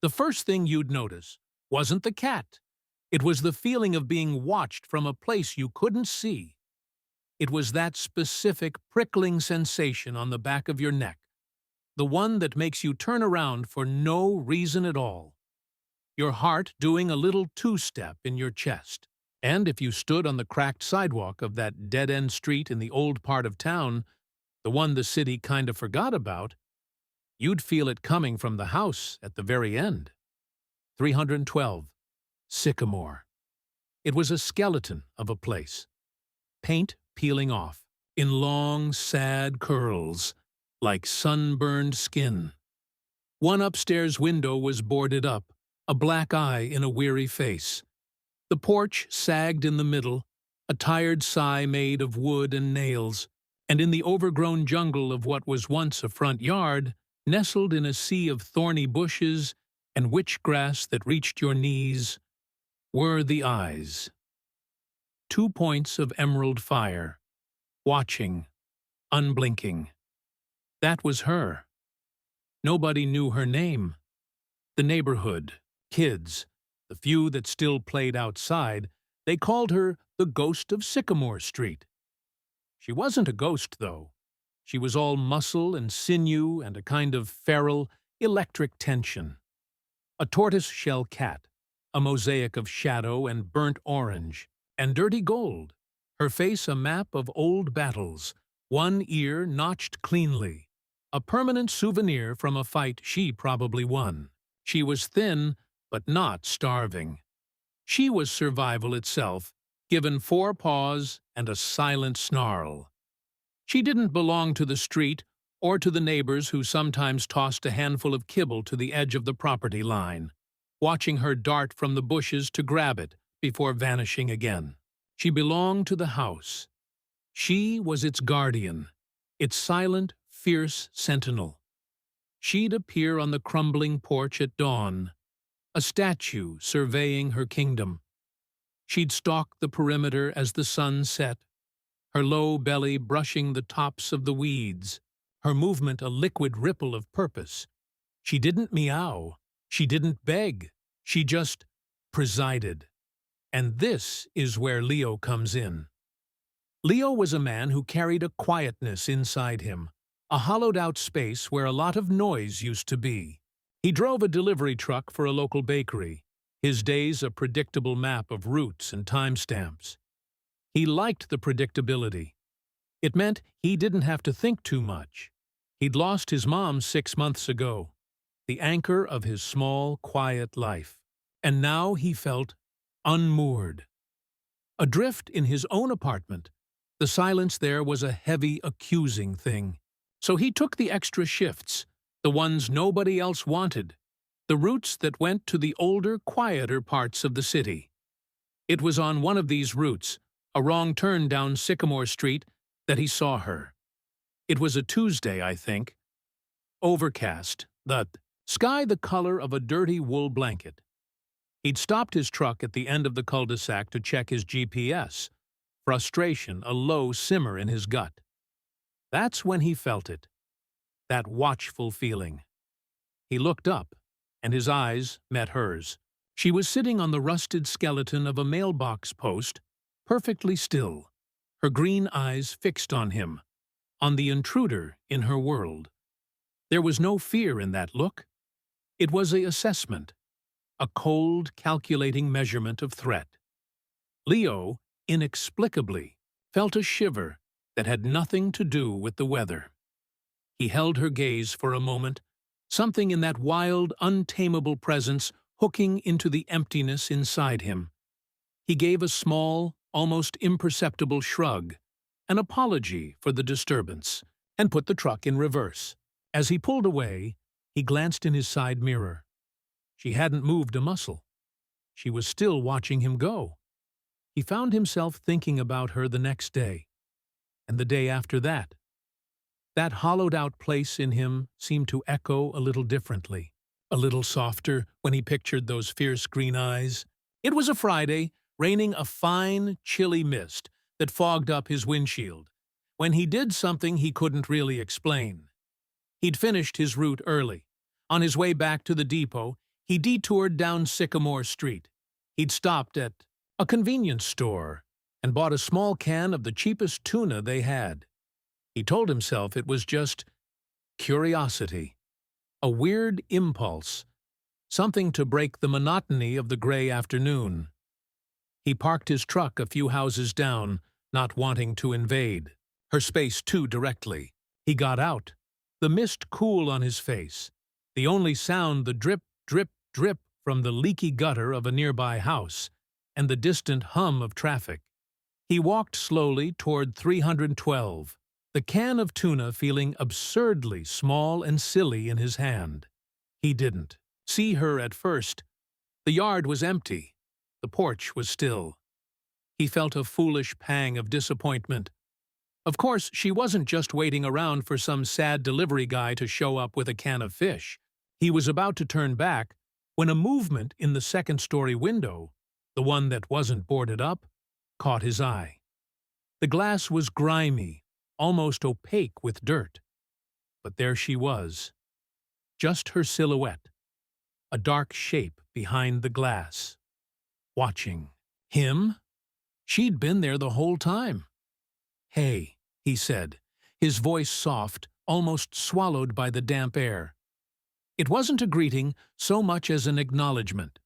The first thing you'd notice wasn't the cat. It was the feeling of being watched from a place you couldn't see. It was that specific prickling sensation on the back of your neck, the one that makes you turn around for no reason at all. Your heart doing a little two-step in your chest. And if you stood on the cracked sidewalk of that dead-end street in the old part of town, the one the city kind of forgot about, you'd feel it coming from the house at the very end. 312. Sycamore. It was a skeleton of a place. Paint peeling off, in long, sad curls, like sunburned skin. One upstairs window was boarded up, a black eye in a weary face. The porch sagged in the middle, a tired sigh made of wood and nails, and in the overgrown jungle of what was once a front yard, nestled in a sea of thorny bushes and witch grass that reached your knees, were the eyes. 2 points of emerald fire, watching, unblinking. That was her. Nobody knew her name. The neighborhood, kids, the few that still played outside, they called her the Ghost of Sycamore Street. She wasn't a ghost, though. She was all muscle and sinew and a kind of feral, electric tension. A tortoise-shell cat, a mosaic of shadow and burnt orange, and dirty gold, her face a map of old battles, one ear notched cleanly, a permanent souvenir from a fight she probably won. She was thin, but not starving. She was survival itself, given 4 paws and a silent snarl. She didn't belong to the street or to the neighbors who sometimes tossed a handful of kibble to the edge of the property line, watching her dart from the bushes to grab it before vanishing again. She belonged to the house. She was its guardian, its silent, fierce sentinel. She'd appear on the crumbling porch at dawn, a statue surveying her kingdom. She'd stalk the perimeter as the sun set, her low belly brushing the tops of the weeds, her movement a liquid ripple of purpose. She didn't meow, she didn't beg, she just presided. And this is where Leo comes in. Leo was a man who carried a quietness inside him, a hollowed-out space where a lot of noise used to be. He drove a delivery truck for a local bakery, his days a predictable map of routes and timestamps. He liked the predictability. It meant he didn't have to think too much. He'd lost his mom 6 months ago, the anchor of his small, quiet life. And now he felt unmoored. Adrift in his own apartment, the silence there was a heavy, accusing thing. So he took the extra shifts, the ones nobody else wanted, the routes that went to the older, quieter parts of the city. It was on one of these routes, a wrong turn down Sycamore Street, that he saw her. It was a Tuesday, I think. Overcast, the sky the color of a dirty wool blanket. He'd stopped his truck at the end of the cul-de-sac to check his GPS, frustration a low simmer in his gut. That's when he felt it, that watchful feeling. He looked up, and his eyes met hers. She was sitting on the rusted skeleton of a mailbox post, perfectly still, her green eyes fixed on him, on the intruder in her world. There was no fear in that look. It was an assessment, a cold, calculating measurement of threat. Leo, inexplicably, felt a shiver that had nothing to do with the weather. He held her gaze for a moment, something in that wild, untamable presence hooking into the emptiness inside him. He gave a small, almost imperceptible shrug, an apology for the disturbance, and put the truck in reverse. As he pulled away, he glanced in his side mirror. She hadn't moved a muscle. She was still watching him go. He found himself thinking about her the next day, and the day after that. That hollowed-out place in him seemed to echo a little differently, a little softer when he pictured those fierce green eyes. It was a Friday, raining a fine, chilly mist that fogged up his windshield, when he did something he couldn't really explain. He'd finished his route early. On his way back to the depot, He detoured down Sycamore Street. He'd stopped at a convenience store and bought a small can of the cheapest tuna they had. He told himself it was just curiosity, a weird impulse, something to break the monotony of the gray afternoon. He parked his truck a few houses down, not wanting to invade her space too directly. He got out, the mist cool on his face, the only sound the drip, drip, drip from the leaky gutter of a nearby house, and the distant hum of traffic. He walked slowly toward 312, the can of tuna feeling absurdly small and silly in his hand. He didn't see her at first. The yard was empty. The porch was still. He felt a foolish pang of disappointment. Of course, she wasn't just waiting around for some sad delivery guy to show up with a can of fish. He was about to turn back when a movement in the second-story window, the one that wasn't boarded up, caught his eye. The glass was grimy, almost opaque with dirt. But there she was, just her silhouette, a dark shape behind the glass. Watching. Him? She'd been there the whole time. "Hey," he said, his voice soft, almost swallowed by the damp air. It wasn't a greeting so much as an acknowledgement.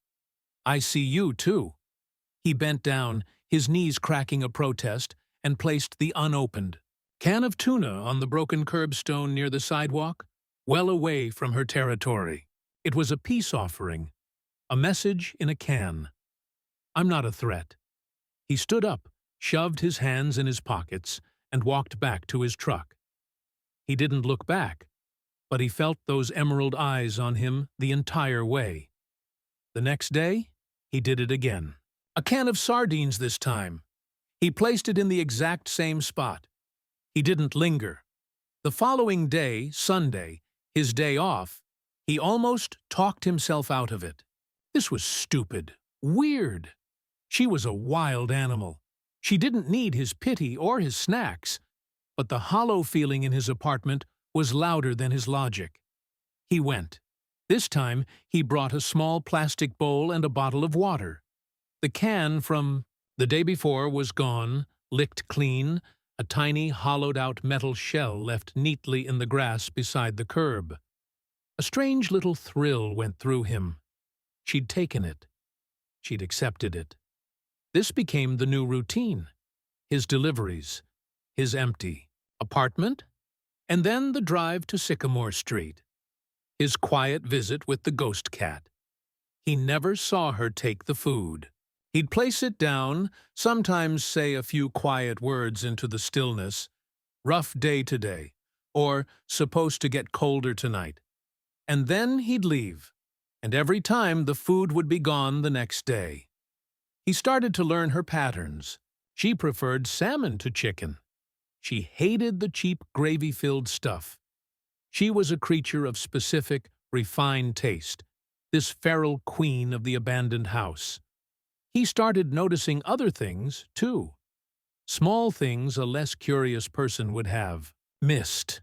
"I see you, too." He bent down, his knees cracking a protest, and placed the unopened can of tuna on the broken curbstone near the sidewalk, well away from her territory. It was a peace offering, a message in a can. "I'm not a threat." He stood up, shoved his hands in his pockets, and walked back to his truck. He didn't look back, but he felt those emerald eyes on him the entire way. The next day, he did it again. A can of sardines this time. He placed it in the exact same spot. He didn't linger. The following day, Sunday, his day off, he almost talked himself out of it. This was stupid, weird. She was a wild animal. She didn't need his pity or his snacks, but the hollow feeling in his apartment was louder than his logic. He went. This time, he brought a small plastic bowl and a bottle of water. The can from the day before was gone, licked clean, a tiny hollowed-out metal shell left neatly in the grass beside the curb. A strange little thrill went through him. She'd taken it. She'd accepted it. This became the new routine. His deliveries, his empty apartment, and then the drive to Sycamore Street. His quiet visit with the ghost cat. He never saw her take the food. He'd place it down, sometimes say a few quiet words into the stillness, "Rough day today," or "Supposed to get colder tonight." And then he'd leave, and every time the food would be gone the next day. He started to learn her patterns. She preferred salmon to chicken. She hated the cheap gravy-filled stuff. She was a creature of specific, refined taste, this feral queen of the abandoned house. He started noticing other things, too. Small things a less curious person would have missed.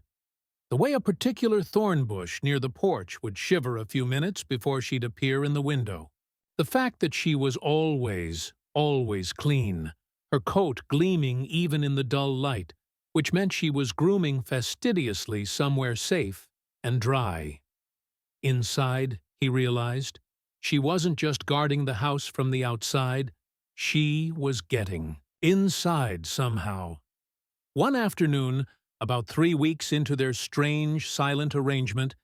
The way a particular thorn bush near the porch would shiver a few minutes before she'd appear in the window. The fact that she was always clean, her coat gleaming even in the dull light, which meant she was grooming fastidiously somewhere safe and dry. Inside, he realized, she wasn't just guarding the house from the outside, she was getting inside somehow. One afternoon, about 3 weeks into their strange, silent arrangement,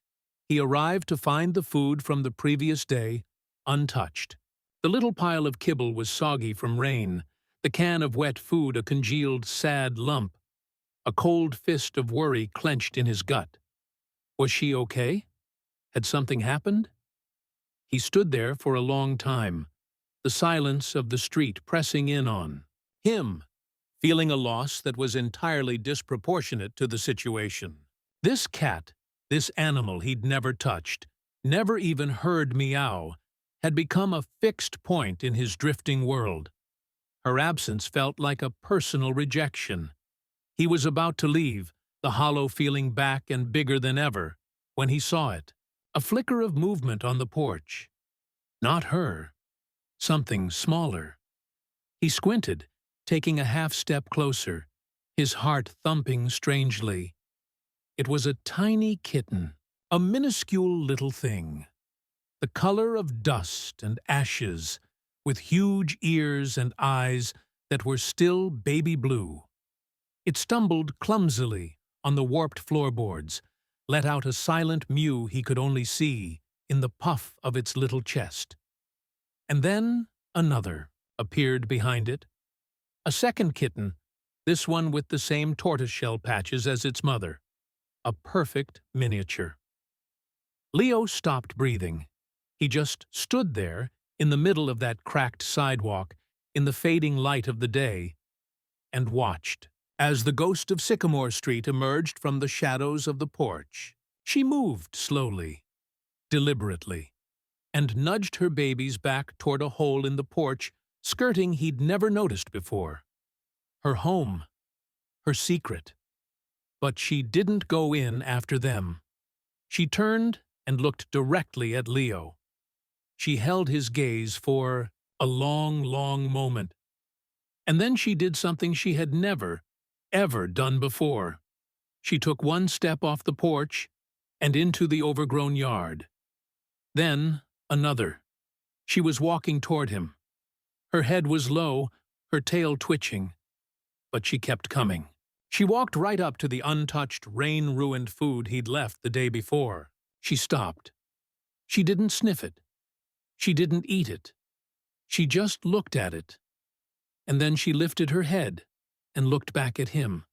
he arrived to find the food from the previous day untouched. The little pile of kibble was soggy from rain, the can of wet food a congealed, sad lump, a cold fist of worry clenched in his gut. Was she okay? Had something happened? He stood there for a long time, the silence of the street pressing in on him, feeling a loss that was entirely disproportionate to the situation. This cat, this animal he'd never touched, never even heard meow, had become a fixed point in his drifting world. Her absence felt like a personal rejection. He was about to leave, the hollow feeling back and bigger than ever, when he saw it. A flicker of movement on the porch. Not her. Something smaller. He squinted, taking a half-step closer, his heart thumping strangely. It was a tiny kitten, a minuscule little thing, the color of dust and ashes, with huge ears and eyes that were still baby blue. It stumbled clumsily on the warped floorboards, let out a silent mew he could only see in the puff of its little chest. And then another appeared behind it. A second kitten, this one with the same tortoiseshell patches as its mother. A perfect miniature. Leo stopped breathing. He just stood there, in the middle of that cracked sidewalk, in the fading light of the day, and watched. As the ghost of Sycamore Street emerged from the shadows of the porch, she moved slowly, deliberately, and nudged her babies back toward a hole in the porch, skirting he'd never noticed before. Her home, her secret. But she didn't go in after them. She turned and looked directly at Leo. She held his gaze for a long, long moment. And then she did something she had never, ever done before. She took one step off the porch and into the overgrown yard. Then another. She was walking toward him. Her head was low, her tail twitching. But she kept coming. She walked right up to the untouched, rain-ruined food he'd left the day before. She stopped. She didn't sniff it. She didn't eat it. She just looked at it. And then she lifted her head and looked back at him.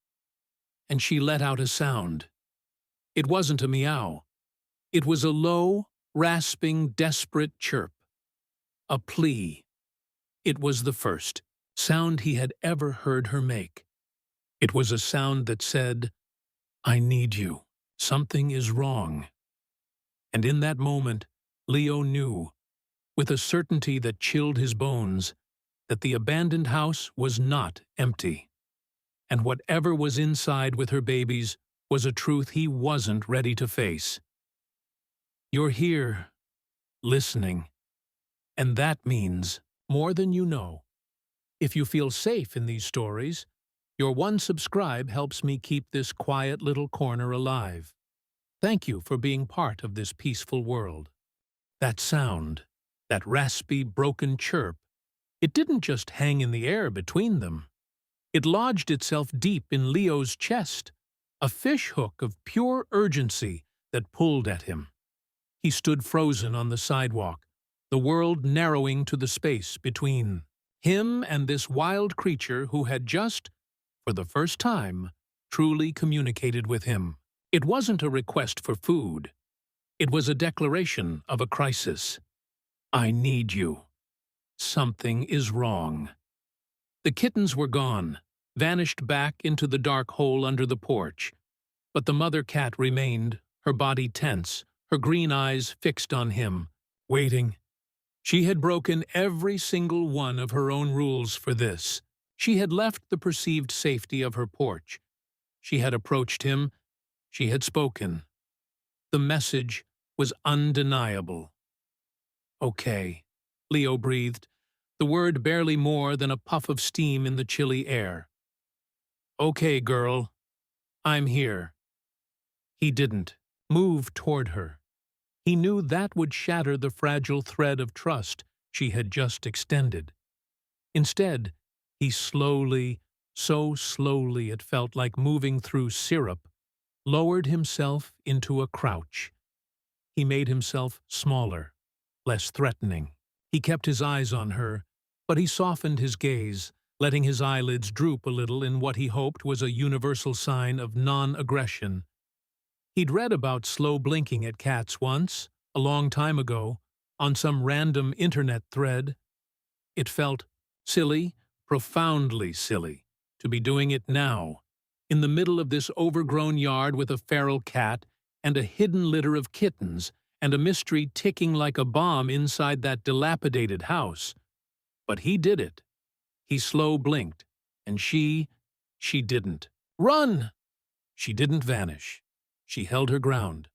And she let out a sound. It wasn't a meow. It was a low, rasping, desperate chirp. A plea. It was the first sound he had ever heard her make. It was a sound that said, "I need you. Something is wrong." And in that moment, Leo knew, with a certainty that chilled his bones, that the abandoned house was not empty. And whatever was inside with her babies was a truth he wasn't ready to face. You're here, listening. And that means more than you know. If you feel safe in these stories, your one subscribe helps me keep this quiet little corner alive. Thank you for being part of this peaceful world. That sound, that raspy, broken chirp, it didn't just hang in the air between them. It lodged itself deep in Leo's chest, a fishhook of pure urgency that pulled at him. He stood frozen on the sidewalk, the world narrowing to the space between him and this wild creature who had just, for the first time, truly communicated with him. It wasn't a request for food. It was a declaration of a crisis. I need you. Something is wrong. The kittens were gone, vanished back into the dark hole under the porch. But the mother cat remained, her body tense, her green eyes fixed on him, waiting. She had broken every single one of her own rules for this. She had left the perceived safety of her porch. She had approached him. She had spoken. The message was undeniable. Okay, Leo breathed, the word barely more than a puff of steam in the chilly air. Okay, girl, I'm here. He didn't move toward her. He knew that would shatter the fragile thread of trust she had just extended. Instead, he slowly, so slowly it felt like moving through syrup, lowered himself into a crouch. He made himself smaller, less threatening. He kept his eyes on her, but he softened his gaze, letting his eyelids droop a little in what he hoped was a universal sign of non-aggression. He'd read about slow blinking at cats once, a long time ago, on some random internet thread. It felt silly, profoundly silly, to be doing it now, in the middle of this overgrown yard with a feral cat and a hidden litter of kittens and a mystery ticking like a bomb inside that dilapidated house. But he did it. He slow blinked, and she didn't. Run! She didn't vanish. She held her ground.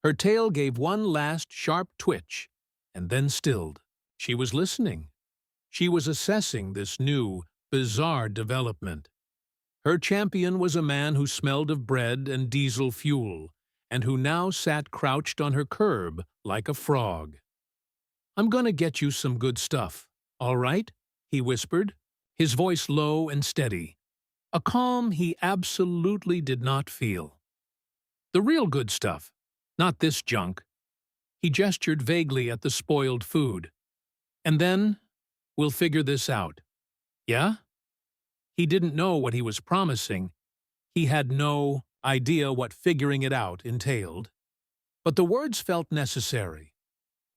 Her tail gave one last sharp twitch, and then stilled. She was listening. She was assessing this new, bizarre development. Her champion was a man who smelled of bread and diesel fuel, and who now sat crouched on her curb like a frog. "I'm gonna get you some good stuff, all right?" he whispered, his voice low and steady, a calm he absolutely did not feel. "The real good stuff, not this junk." He gestured vaguely at the spoiled food. "And then, we'll figure this out. Yeah?" He didn't know what he was promising. He had no idea what figuring it out entailed. But the words felt necessary.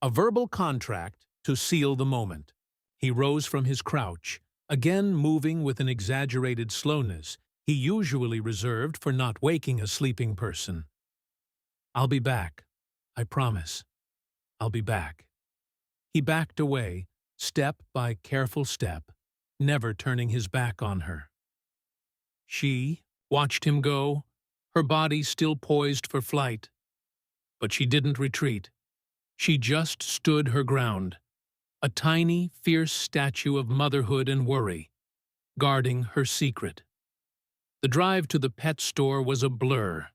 A verbal contract to seal the moment. He rose from his crouch, again moving with an exaggerated slowness he usually reserved for not waking a sleeping person. "I'll be back. I promise. I'll be back." He backed away, step by careful step, never turning his back on her. She watched him go, her body still poised for flight. But she didn't retreat. She just stood her ground, a tiny, fierce statue of motherhood and worry, guarding her secret. The drive to the pet store was a blur.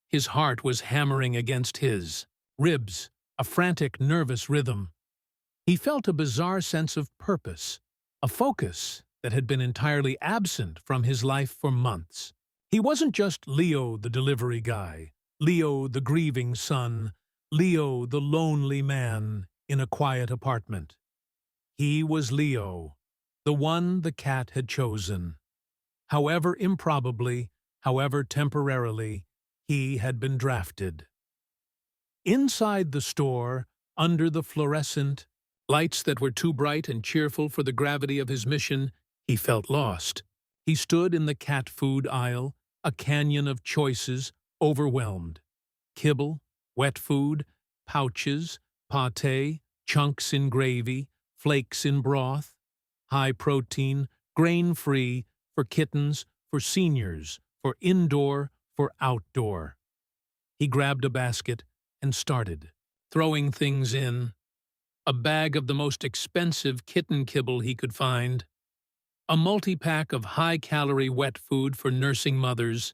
His heart was hammering against his ribs, a frantic, nervous rhythm. He felt a bizarre sense of purpose, a focus that had been entirely absent from his life for months. He wasn't just Leo the delivery guy, Leo the grieving son, Leo the lonely man in a quiet apartment. He was Leo, the one the cat had chosen. However improbably, however temporarily, he had been drafted. Inside the store, under the fluorescent lights that were too bright and cheerful for the gravity of his mission, he felt lost. He stood in the cat food aisle, a canyon of choices, overwhelmed. Kibble, wet food, pouches, pâté, chunks in gravy, flakes in broth, high protein, grain-free, for kittens, for seniors, for indoor, for outdoor. He grabbed a basket and started, throwing things in. A bag of the most expensive kitten kibble he could find, a multi-pack of high-calorie wet food for nursing mothers,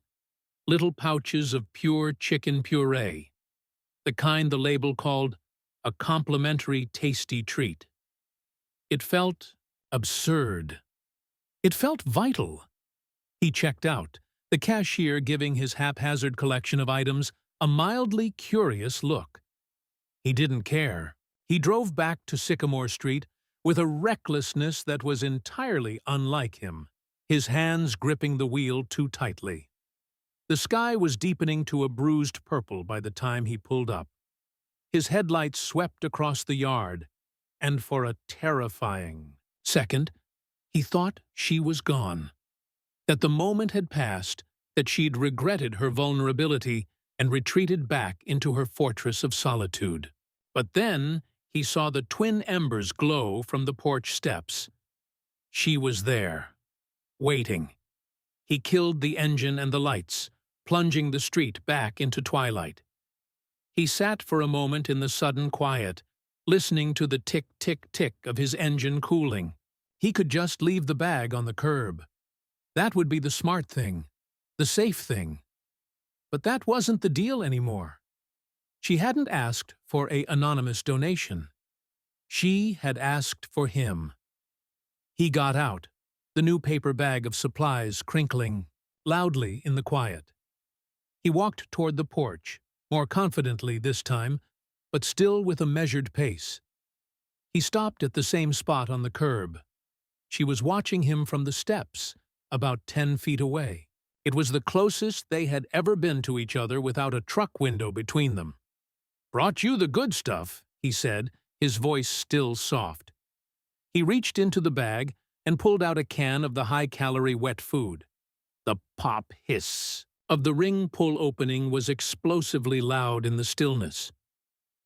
little pouches of pure chicken puree, the kind the label called a complimentary tasty treat. It felt absurd. It felt vital. He checked out, the cashier giving his haphazard collection of items a mildly curious look. He didn't care. He drove back to Sycamore Street with a recklessness that was entirely unlike him, his hands gripping the wheel too tightly. The sky was deepening to a bruised purple by the time he pulled up. His headlights swept across the yard, and for a terrifying second, he thought she was gone, that the moment had passed, that she'd regretted her vulnerability and retreated back into her fortress of solitude. But then he saw the twin embers glow from the porch steps. She was there, waiting. He killed the engine and the lights, plunging the street back into twilight. He sat for a moment in the sudden quiet, listening to the tick-tick-tick of his engine cooling. He could just leave the bag on the curb. That would be the smart thing, the safe thing. But that wasn't the deal anymore. She hadn't asked for an anonymous donation. She had asked for him. He got out, the new paper bag of supplies crinkling loudly in the quiet. He walked toward the porch, more confidently this time, but still with a measured pace. He stopped at the same spot on the curb. She was watching him from the steps, about 10 feet away. It was the closest they had ever been to each other without a truck window between them. "Brought you the good stuff," he said, his voice still soft. He reached into the bag and pulled out a can of the high-calorie wet food. The pop hiss of the ring pull opening was explosively loud in the stillness.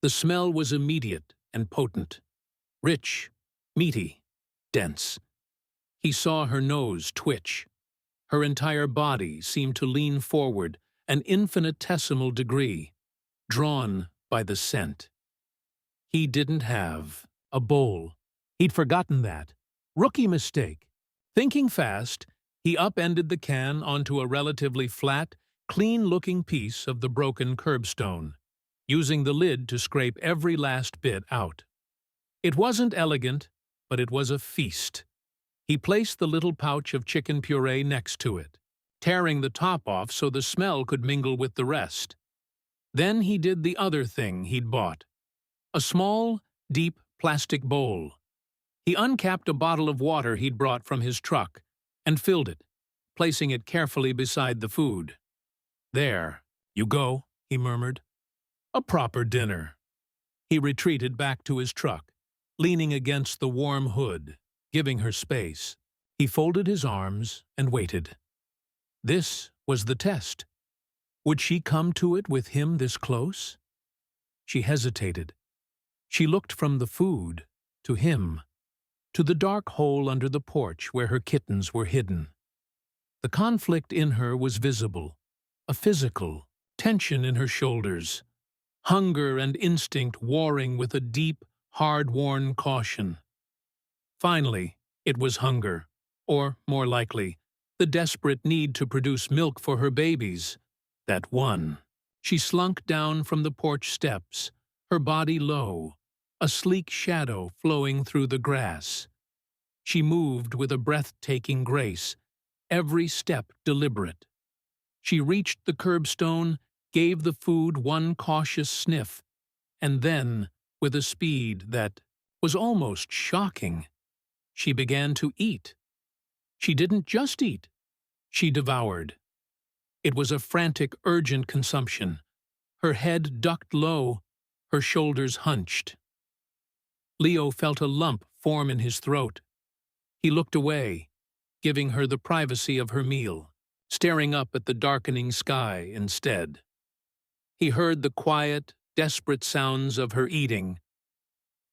The smell was immediate and potent. Rich, meaty, dense. He saw her nose twitch. Her entire body seemed to lean forward an infinitesimal degree, drawn by the scent. He didn't have a bowl. He'd forgotten that. Rookie mistake. Thinking fast, he upended the can onto a relatively flat, clean-looking piece of the broken curbstone, using the lid to scrape every last bit out. It wasn't elegant, but it was a feast. He placed the little pouch of chicken puree next to it, tearing the top off so the smell could mingle with the rest. Then he did the other thing he'd bought. A small, deep plastic bowl. He uncapped a bottle of water he'd brought from his truck and filled it, placing it carefully beside the food. "There, you go," he murmured. "A proper dinner." He retreated back to his truck, leaning against the warm hood, giving her space. He folded his arms and waited. This was the test. Would she come to it with him this close? She hesitated. She looked from the food to him, to the dark hole under the porch where her kittens were hidden. The conflict in her was visible, a physical tension in her shoulders, hunger and instinct warring with a deep, hard-worn caution. Finally, it was hunger, or, more likely, the desperate need to produce milk for her babies, that won. She slunk down from the porch steps, her body low, a sleek shadow flowing through the grass. She moved with a breathtaking grace, every step deliberate. She reached the curbstone, gave the food one cautious sniff, and then, with a speed that was almost shocking, she began to eat. She didn't just eat, she devoured. It was a frantic, urgent consumption. Her head ducked low, her shoulders hunched. Leo felt a lump form in his throat. He looked away, giving her the privacy of her meal, staring up at the darkening sky instead. He heard the quiet, desperate sounds of her eating.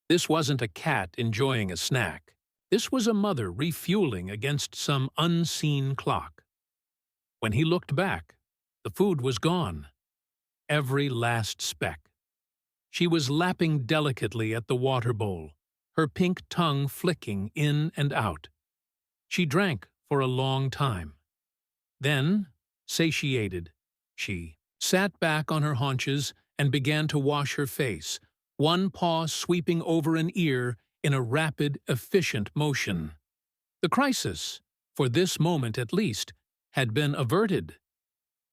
This wasn't a cat enjoying a snack. This was a mother refueling against some unseen clock. When he looked back, the food was gone. Every last speck. She was lapping delicately at the water bowl, her pink tongue flicking in and out. She drank for a long time. Then, satiated, she sat back on her haunches and began to wash her face, one paw sweeping over an ear in a rapid, efficient motion. The crisis, for this moment at least, had been averted.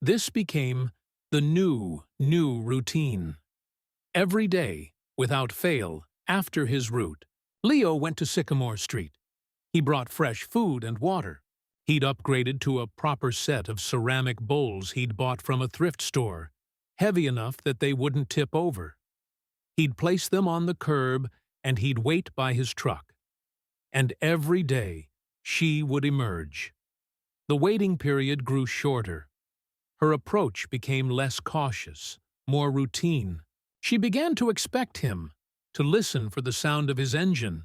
This became the new routine. Every day, without fail, after his route, Leo went to Sycamore Street. He brought fresh food and water. He'd upgraded to a proper set of ceramic bowls he'd bought from a thrift store, heavy enough that they wouldn't tip over. He'd place them on the curb and he'd wait by his truck. And every day, she would emerge. The waiting period grew shorter. Her approach became less cautious, more routine. She began to expect him, to listen for the sound of his engine.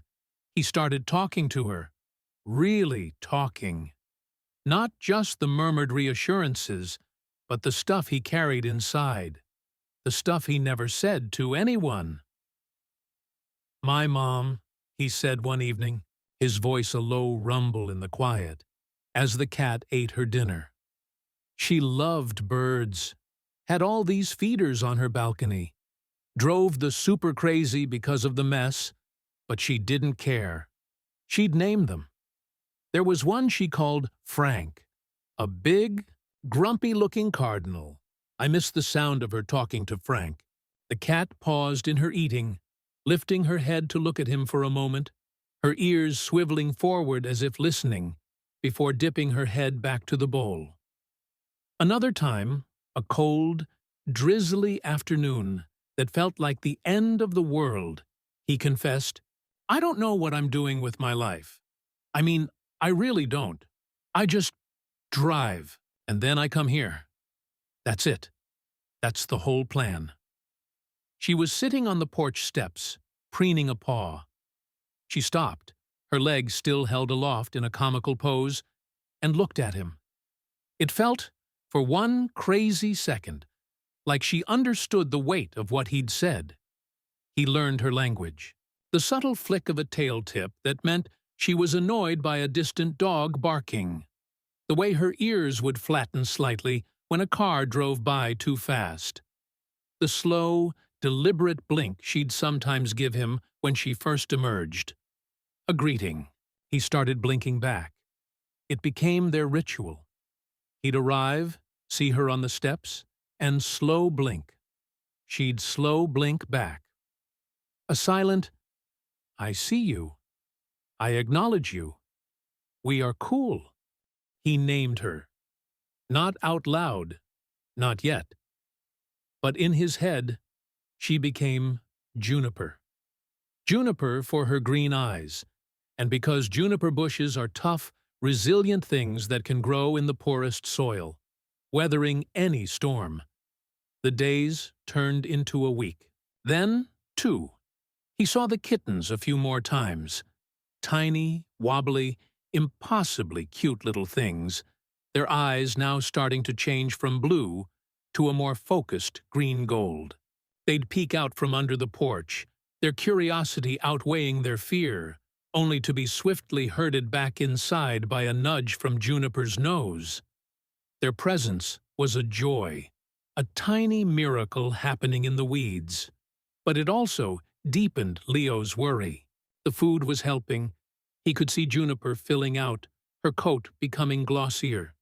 He started talking to her, really talking. Not just the murmured reassurances, but the stuff he carried inside, the stuff he never said to anyone. "My mom," he said one evening, his voice a low rumble in the quiet, as the cat ate her dinner. She loved birds, had all these feeders on her balcony, drove the super crazy because of the mess, but she didn't care. She'd name them. There was one she called Frank, a big, grumpy-looking cardinal. I missed the sound of her talking to Frank. The cat paused in her eating, lifting her head to look at him for a moment, her ears swiveling forward as if listening, before dipping her head back to the bowl. Another time, a cold, drizzly afternoon that felt like the end of the world, he confessed, "I don't know what I'm doing with my life. I mean, I really don't. I just drive, and then I come here. That's it. That's the whole plan." She was sitting on the porch steps, preening a paw. She stopped, her legs still held aloft in a comical pose, and looked at him. It felt, for one crazy second, like she understood the weight of what he'd said. He learned her language. The subtle flick of a tail tip that meant she was annoyed by a distant dog barking. The way her ears would flatten slightly when a car drove by too fast. The slow, deliberate blink she'd sometimes give him when she first emerged. A greeting. He started blinking back. It became their ritual. He'd arrive, see her on the steps, and slow blink. She'd slow blink back. A silent, "I see you. I acknowledge you. We are cool." He named her. Not out loud, not yet. But in his head, she became Juniper. Juniper for her green eyes, and because juniper bushes are tough, resilient things that can grow in the poorest soil, weathering any storm. The days turned into a week. Then, 2. He saw the kittens a few more times. Tiny, wobbly, impossibly cute little things, their eyes now starting to change from blue to a more focused green-gold. They'd peek out from under the porch, their curiosity outweighing their fear, only to be swiftly herded back inside by a nudge from Juniper's nose. Their presence was a joy, a tiny miracle happening in the weeds. But it also deepened Leo's worry. The food was helping. He could see Juniper filling out, her coat becoming glossier.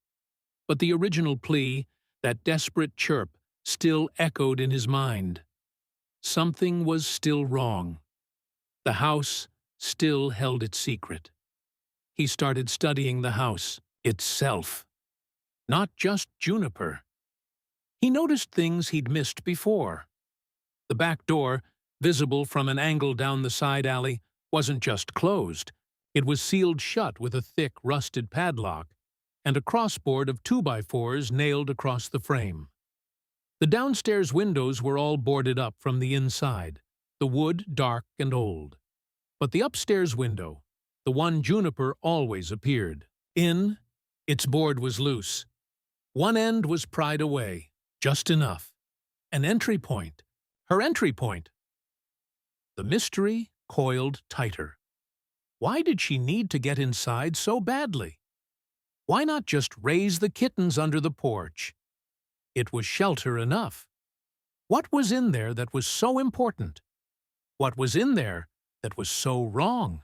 But the original plea, that desperate chirp, still echoed in his mind. Something was still wrong. The house still held its secret. He started studying the house itself, not just Juniper. He noticed things he'd missed before. The back door, visible from an angle down the side alley, wasn't just closed. It was sealed shut with a thick, rusted padlock, and a crossboard of 2x4s nailed across the frame. The downstairs windows were all boarded up from the inside, the wood dark and old. But the upstairs window, the one Juniper always appeared in, its board was loose. One end was pried away, just enough. An entry point. Her entry point. The mystery coiled tighter. Why did she need to get inside so badly? Why not just raise the kittens under the porch? It was shelter enough. What was in there that was so important? What was in there that was so wrong?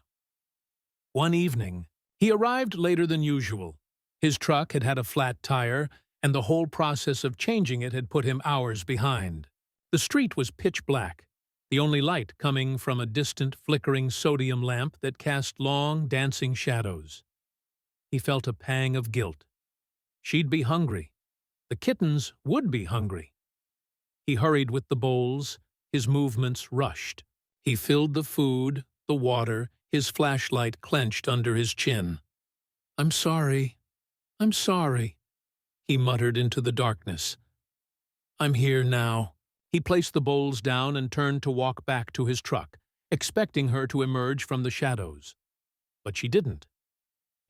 One evening, he arrived later than usual. His truck had had a flat tire, and the whole process of changing it had put him hours behind. The street was pitch black, the only light coming from a distant, flickering sodium lamp that cast long, dancing shadows. He felt a pang of guilt. She'd be hungry. The kittens would be hungry. He hurried with the bowls, his movements rushed. He filled the food, the water, his flashlight clenched under his chin. I'm sorry, he muttered into the darkness. I'm here now. He placed the bowls down and turned to walk back to his truck, expecting her to emerge from the shadows. But she didn't.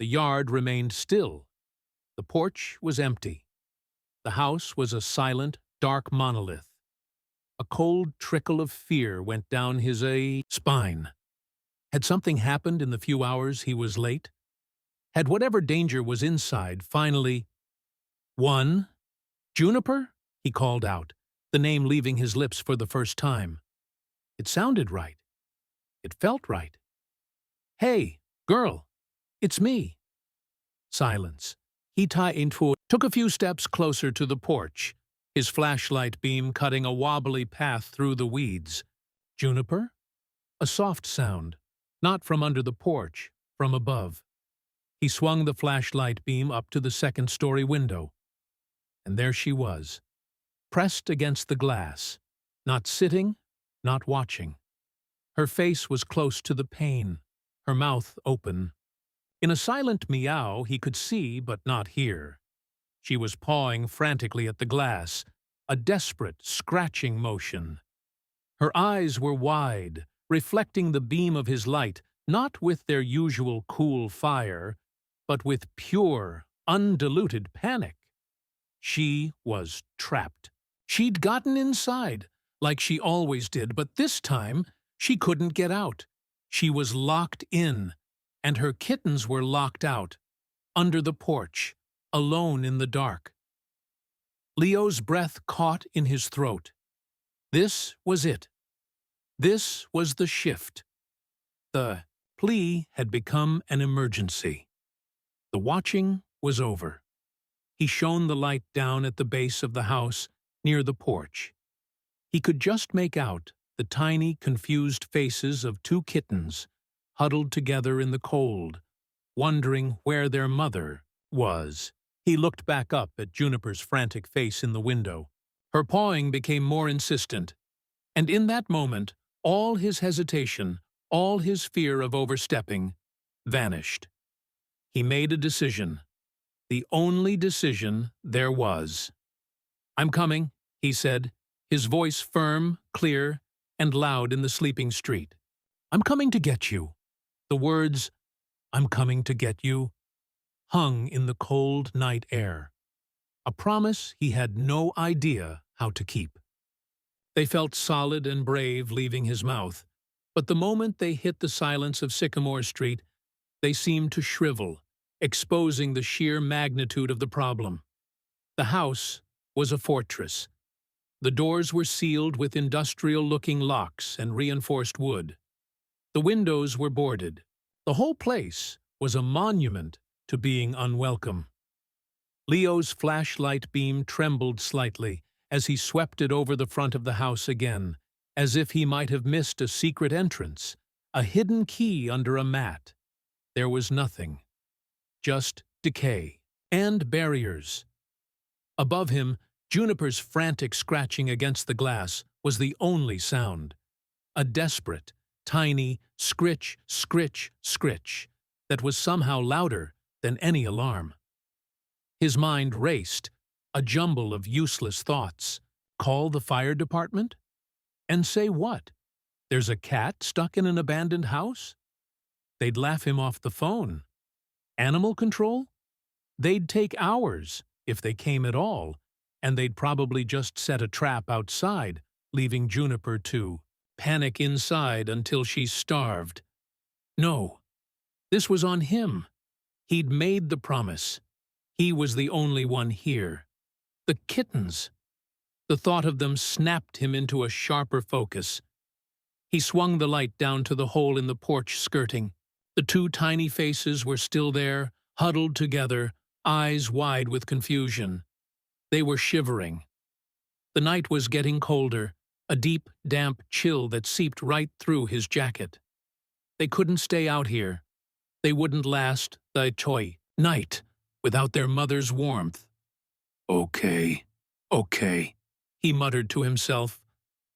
The yard remained still. The porch was empty. The house was a silent, dark monolith. A cold trickle of fear went down his spine. Had something happened in the few hours he was late? Had whatever danger was inside finally... One? Juniper? He called out, the name leaving his lips for the first time. It sounded right. It felt right. Hey, girl, it's me. Silence. He took a few steps closer to the porch, his flashlight beam cutting a wobbly path through the weeds. Juniper? A soft sound, not from under the porch, from above. He swung the flashlight beam up to the second-story window. And there she was, pressed against the glass, not sitting, not watching. Her face was close to the pane, her mouth open. In a silent meow he could see but not hear. She was pawing frantically at the glass, a desperate, scratching motion. Her eyes were wide, reflecting the beam of his light, not with their usual cool fire, but with pure, undiluted panic. She was trapped. She'd gotten inside, like she always did, but this time she couldn't get out. She was locked in, and her kittens were locked out, under the porch, alone in the dark. Leo's breath caught in his throat. This was it. This was the shift. The plea had become an emergency. The watching was over. He shone the light down at the base of the house, near the porch. He could just make out the tiny, confused faces of two kittens, huddled together in the cold, wondering where their mother was. He looked back up at Juniper's frantic face in the window. Her pawing became more insistent, and in that moment, all his hesitation, all his fear of overstepping, vanished. He made a decision, the only decision there was. "I'm coming," he said, his voice firm, clear, and loud in the sleeping street. "I'm coming to get you." The words, "I'm coming to get you," hung in the cold night air, a promise he had no idea how to keep. They felt solid and brave leaving his mouth, but the moment they hit the silence of Sycamore Street, they seemed to shrivel, exposing the sheer magnitude of the problem. The house was a fortress. The doors were sealed with industrial-looking locks and reinforced wood. The windows were boarded. The whole place was a monument to being unwelcome. Leo's flashlight beam trembled slightly as he swept it over the front of the house again, as if he might have missed a secret entrance, a hidden key under a mat. There was nothing. Just decay and barriers. Above him, Juniper's frantic scratching against the glass was the only sound. A desperate, tiny scritch, scritch, scritch that was somehow louder than any alarm. His mind raced, a jumble of useless thoughts. Call the fire department? And say what? There's a cat stuck in an abandoned house? They'd laugh him off the phone. Animal control? They'd take hours, if they came at all, and they'd probably just set a trap outside, leaving Juniper to panic inside until she starved. No, this was on him. He'd made the promise. He was the only one here. The kittens. The thought of them snapped him into a sharper focus. He swung the light down to the hole in the porch skirting. The two tiny faces were still there, huddled together, eyes wide with confusion. They were shivering. The night was getting colder, a deep, damp chill that seeped right through his jacket. They couldn't stay out here. They wouldn't last the night without their mother's warmth. Okay, he muttered to himself,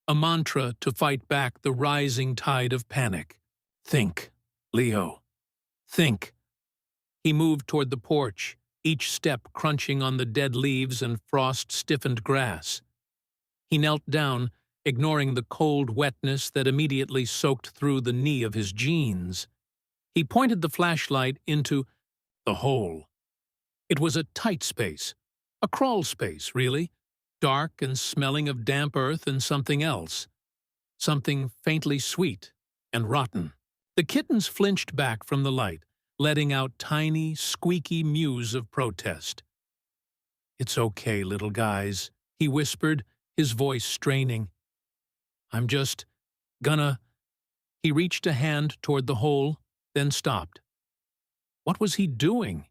a mantra to fight back the rising tide of panic. Think, Leo. Think. He moved toward the porch, each step crunching on the dead leaves and frost-stiffened grass. He knelt down, ignoring the cold wetness that immediately soaked through the knee of his jeans. He pointed the flashlight into the hole. It was a tight space, a crawl space, really, dark and smelling of damp earth and something else, something faintly sweet and rotten. The kittens flinched back from the light, letting out tiny, squeaky mews of protest. "It's okay, little guys," he whispered, his voice straining. "I'm just gonna—" He reached a hand toward the hole, then stopped. What was he doing?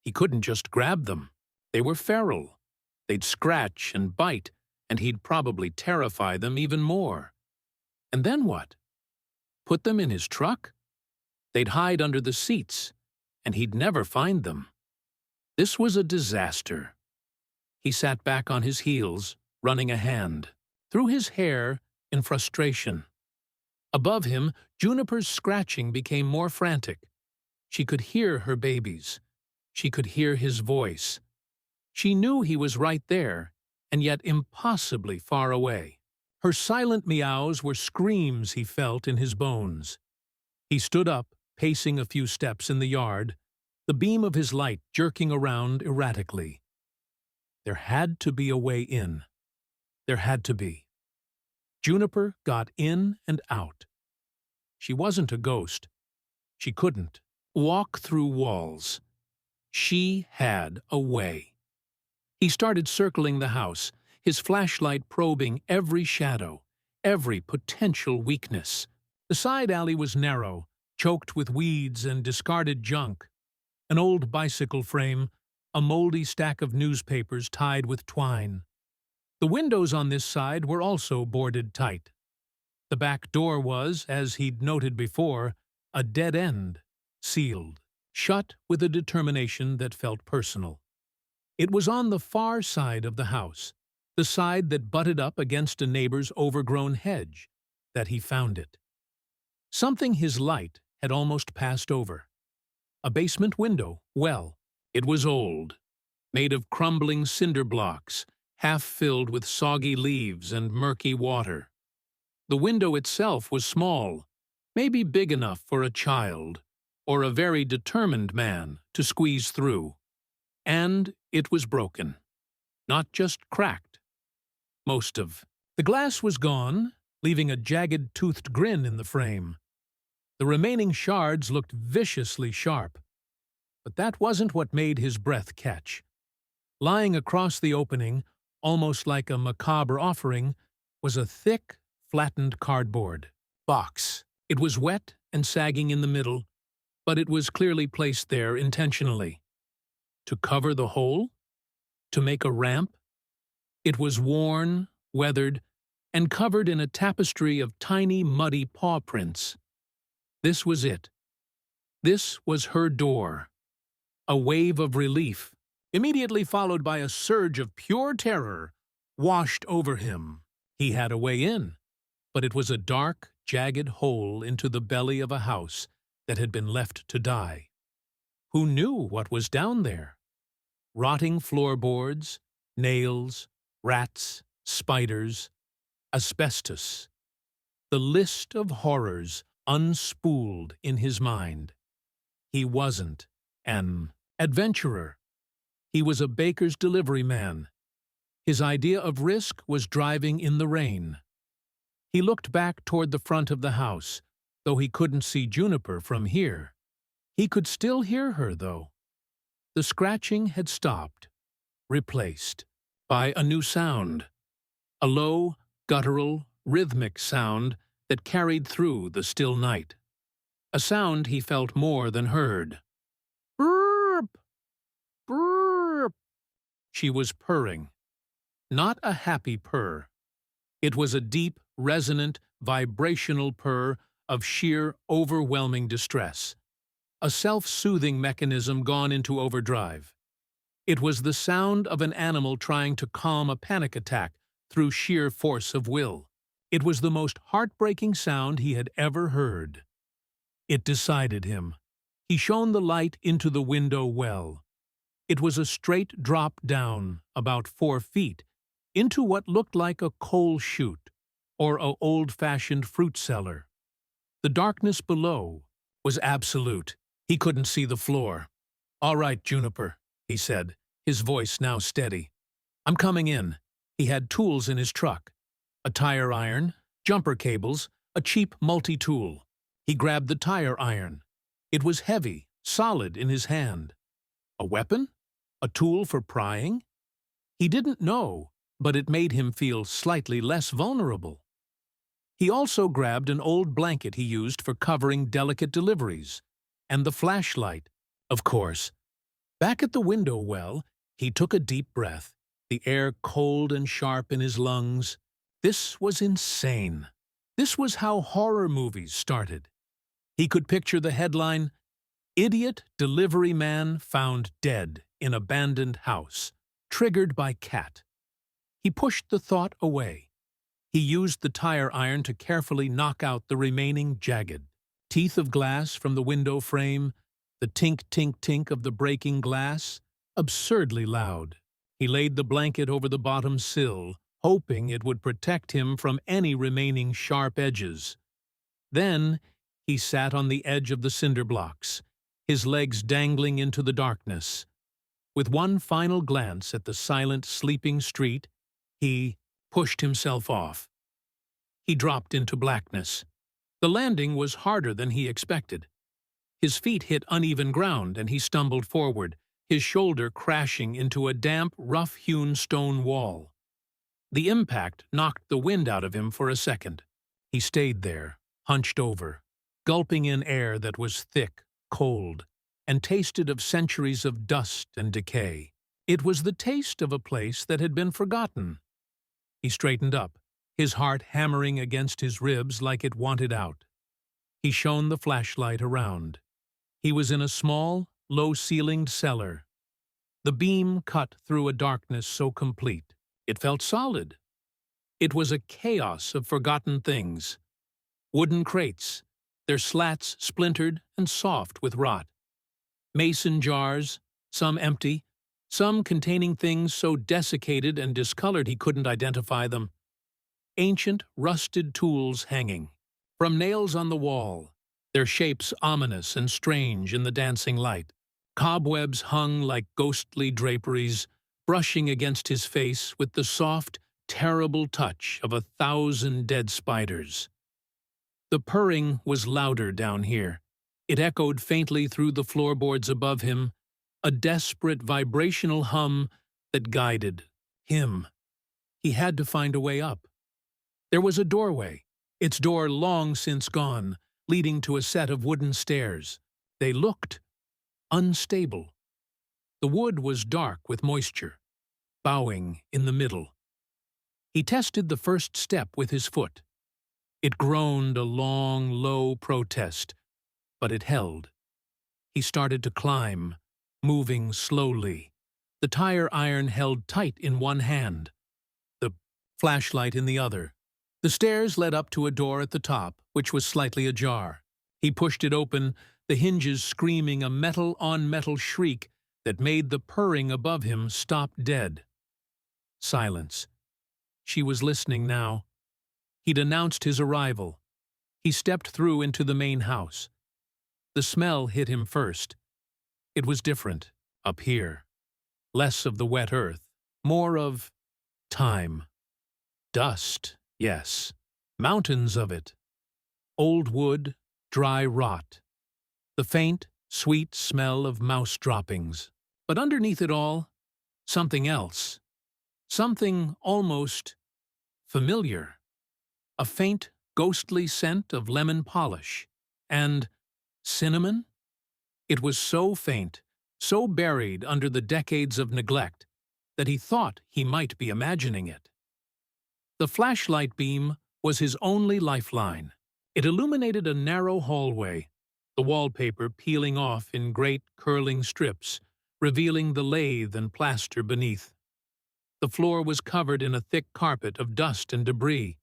He couldn't just grab them. They were feral. They'd scratch and bite, and he'd probably terrify them even more. And then what? Put them in his truck? They'd hide under the seats, and he'd never find them. This was a disaster. He sat back on his heels, running a hand through his hair in frustration. Above him, Juniper's scratching became more frantic. She could hear her babies. She could hear his voice. She knew he was right there, and yet impossibly far away. Her silent meows were screams he felt in his bones. He stood up, pacing a few steps in the yard, the beam of his light jerking around erratically. There had to be a way in. There had to be. Juniper got in and out. She wasn't a ghost. She couldn't walk through walls. She had a way. He started circling the house, his flashlight probing every shadow, every potential weakness. The side alley was narrow, choked with weeds and discarded junk. An old bicycle frame, a moldy stack of newspapers tied with twine. The windows on this side were also boarded tight. The back door was, as he'd noted before, a dead end, sealed, shut with a determination that felt personal. It was on the far side of the house, the side that butted up against a neighbor's overgrown hedge, that he found it. Something his light had almost passed over. A basement window, well, it was old, made of crumbling cinder blocks, half filled with soggy leaves and murky water. The window itself was small, maybe big enough for a child, or a very determined man to squeeze through. And it was broken. Not just cracked. Most of. The glass was gone, leaving a jagged toothed grin in the frame. The remaining shards looked viciously sharp. But that wasn't what made his breath catch. Lying across the opening, almost like a macabre offering, was a thick, flattened cardboard box. It was wet and sagging in the middle, but it was clearly placed there intentionally. To cover the hole? To make a ramp? It was worn, weathered, and covered in a tapestry of tiny, muddy paw prints. This was it. This was her door. A wave of relief, immediately followed by a surge of pure terror, washed over him. He had a way in, but it was a dark, jagged hole into the belly of a house that had been left to die. Who knew what was down there? Rotting floorboards, nails, rats, spiders, asbestos. The list of horrors unspooled in his mind. He wasn't an adventurer. He was a baker's delivery man. His idea of risk was driving in the rain. He looked back toward the front of the house, though he couldn't see Juniper from here. He could still hear her, though. The scratching had stopped, replaced by a new sound, a low, guttural, rhythmic sound that carried through the still night. A sound he felt more than heard. Burp! Burp! She was purring. Not a happy purr. It was a deep, resonant, vibrational purr of sheer, overwhelming distress. A self-soothing mechanism gone into overdrive. It was the sound of an animal trying to calm a panic attack through sheer force of will. It was the most heartbreaking sound he had ever heard. It decided him. He shone the light into the window well. It was a straight drop down, about 4 feet, into what looked like a coal chute or a old-fashioned fruit cellar. The darkness below was absolute. He couldn't see the floor. "All right, Juniper," he said, his voice now steady. "I'm coming in." He had tools in his truck. A tire iron, jumper cables, a cheap multi-tool. He grabbed the tire iron. It was heavy, solid in his hand. A weapon? A tool for prying? He didn't know, but it made him feel slightly less vulnerable. He also grabbed an old blanket he used for covering delicate deliveries, and the flashlight, of course. Back at the window well, he took a deep breath, the air cold and sharp in his lungs. This was insane. This was how horror movies started. He could picture the headline, "Idiot Delivery Man Found Dead in Abandoned House, Triggered by Cat." He pushed the thought away. He used the tire iron to carefully knock out the remaining jagged teeth of glass from the window frame, the tink-tink-tink of the breaking glass, absurdly loud. He laid the blanket over the bottom sill, hoping it would protect him from any remaining sharp edges. Then he sat on the edge of the cinder blocks, his legs dangling into the darkness. With one final glance at the silent, sleeping street, he pushed himself off. He dropped into blackness. The landing was harder than he expected. His feet hit uneven ground and he stumbled forward, his shoulder crashing into a damp, rough-hewn stone wall. The impact knocked the wind out of him for a second. He stayed there, hunched over, gulping in air that was thick, cold, and tasted of centuries of dust and decay. It was the taste of a place that had been forgotten. He straightened up, his heart hammering against his ribs like it wanted out. He shone the flashlight around. He was in a small, low-ceilinged cellar. The beam cut through a darkness so complete. It felt solid. It was a chaos of forgotten things. Wooden crates, their slats splintered and soft with rot. Mason jars, some empty, some containing things so desiccated and discolored he couldn't identify them. Ancient, rusted tools hanging. From nails on the wall, their shapes ominous and strange in the dancing light. Cobwebs hung like ghostly draperies, brushing against his face with the soft, terrible touch of 1,000 dead spiders. The purring was louder down here. It echoed faintly through the floorboards above him, a desperate vibrational hum that guided him. He had to find a way up. There was a doorway, its door long since gone, leading to a set of wooden stairs. They looked unstable. The wood was dark with moisture, bowing in the middle. He tested the first step with his foot. It groaned a long, low protest, but it held. He started to climb, moving slowly, the tire iron held tight in one hand, the flashlight in the other. The stairs led up to a door at the top, which was slightly ajar. He pushed it open, the hinges screaming a metal-on-metal shriek that made the purring above him stop dead. Silence. She was listening now. He'd announced his arrival. He stepped through into the main house. The smell hit him first. It was different, up here. Less of the wet earth, more of time. Dust, yes. Mountains of it. Old wood, dry rot. The faint, sweet smell of mouse droppings. But underneath it all, something else. Something almost familiar. A faint, ghostly scent of lemon polish. And cinnamon? It was so faint, so buried under the decades of neglect, that he thought he might be imagining it. The flashlight beam was his only lifeline. It illuminated a narrow hallway, the wallpaper peeling off in great curling strips, revealing the lathe and plaster beneath. The floor was covered in a thick carpet of dust and debris.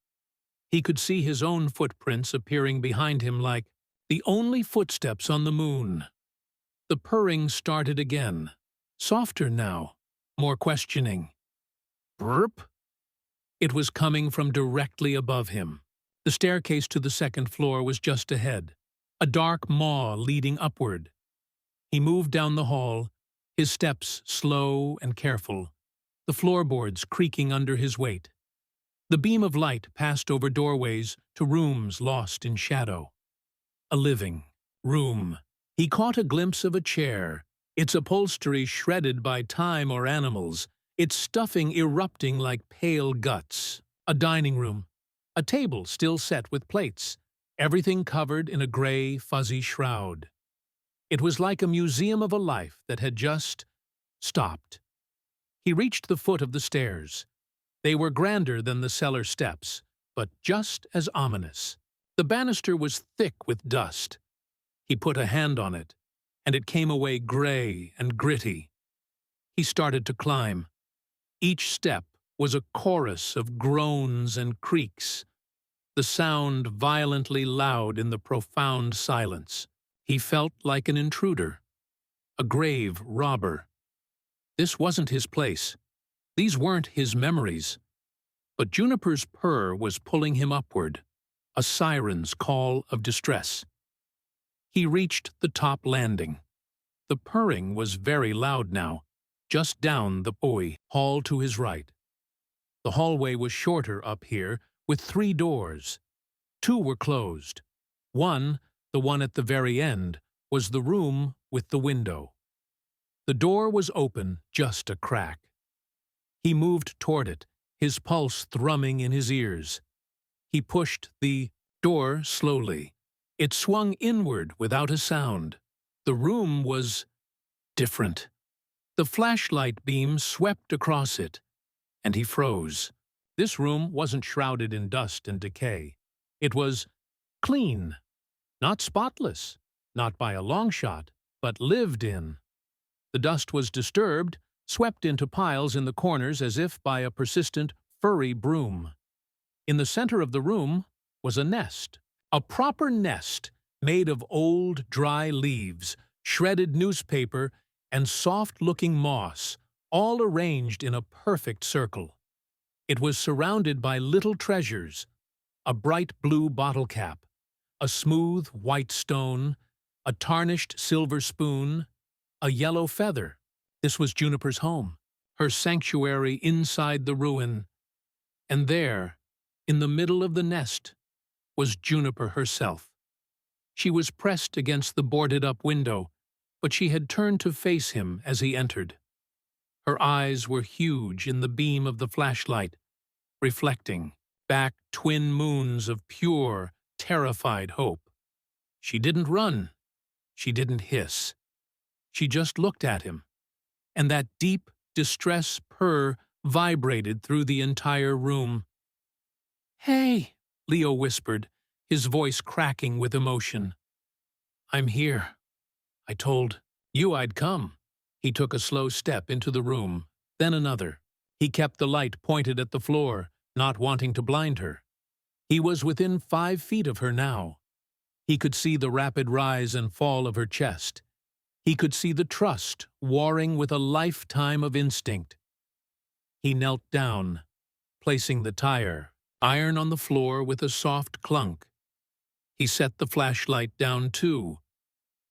He could see his own footprints appearing behind him like the only footsteps on the moon. The purring started again, softer now, more questioning. Burp? It was coming from directly above him. The staircase to the second floor was just ahead, a dark maw leading upward. He moved down the hall, his steps slow and careful, the floorboards creaking under his weight. The beam of light passed over doorways to rooms lost in shadow. A living room. He caught a glimpse of a chair, its upholstery shredded by time or animals, its stuffing erupting like pale guts. A dining room. A table still set with plates, everything covered in a gray, fuzzy shroud. It was like a museum of a life that had just stopped. He reached the foot of the stairs. They were grander than the cellar steps, but just as ominous. The banister was thick with dust. He put a hand on it, and it came away gray and gritty. He started to climb. Each step was a chorus of groans and creaks, the sound violently loud in the profound silence. He felt like an intruder, a grave robber. This wasn't his place. These weren't his memories. But Juniper's purr was pulling him upward, a siren's call of distress. He reached the top landing. The purring was very loud now, just down the hall to his right. The hallway was shorter up here, with 3 doors. 2 were closed. One, the one at the very end, was the room with the window. The door was open, just a crack. He moved toward it, his pulse thrumming in his ears. He pushed the door slowly. It swung inward without a sound. The room was different. The flashlight beam swept across it, and he froze. This room wasn't shrouded in dust and decay. It was clean, not spotless, not by a long shot, but lived in. The dust was disturbed, swept into piles in the corners as if by a persistent, furry broom. In the center of the room was a nest. A proper nest made of old, dry leaves, shredded newspaper, and soft-looking moss, all arranged in a perfect circle. It was surrounded by little treasures: a bright blue bottle cap, a smooth white stone, a tarnished silver spoon, a yellow feather. This was Juniper's home, her sanctuary inside the ruin. And there, in the middle of the nest, was Juniper herself. She was pressed against the boarded-up window, but she had turned to face him as he entered. Her eyes were huge in the beam of the flashlight, reflecting back twin moons of pure, terrified hope. She didn't run. She didn't hiss. She just looked at him, and that deep distress purr vibrated through the entire room. "Hey," Leo whispered, his voice cracking with emotion. "I'm here. I told you I'd come." He took a slow step into the room, then another. He kept the light pointed at the floor, not wanting to blind her. He was within 5 feet of her now. He could see the rapid rise and fall of her chest. He could see the trust warring with a lifetime of instinct. He knelt down, placing the tire iron on the floor with a soft clunk. He set the flashlight down too,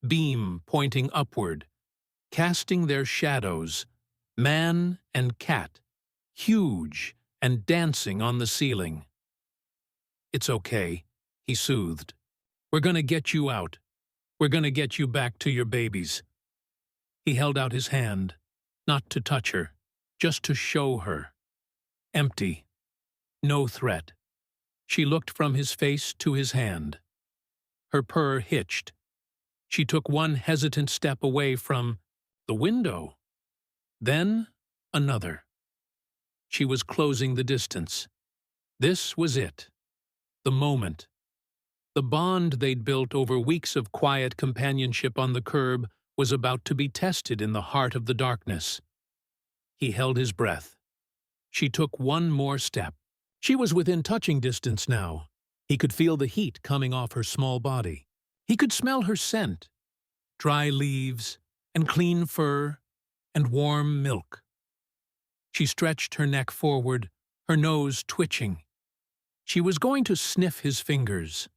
beam pointing upward, casting their shadows, man and cat, huge and dancing on the ceiling. "It's okay," he soothed. "We're gonna get you out. We're gonna get you back to your babies." He held out his hand, not to touch her, just to show her. Empty. No threat. She looked from his face to his hand. Her purr hitched. She took one hesitant step away from the window. Then another. She was closing the distance. This was it. The moment. The bond they'd built over weeks of quiet companionship on the curb was about to be tested in the heart of the darkness. He held his breath. She took one more step. She was within touching distance now. He could feel the heat coming off her small body. He could smell her scent: dry leaves, and clean fur, and warm milk. She stretched her neck forward, her nose twitching. She was going to sniff his fingers.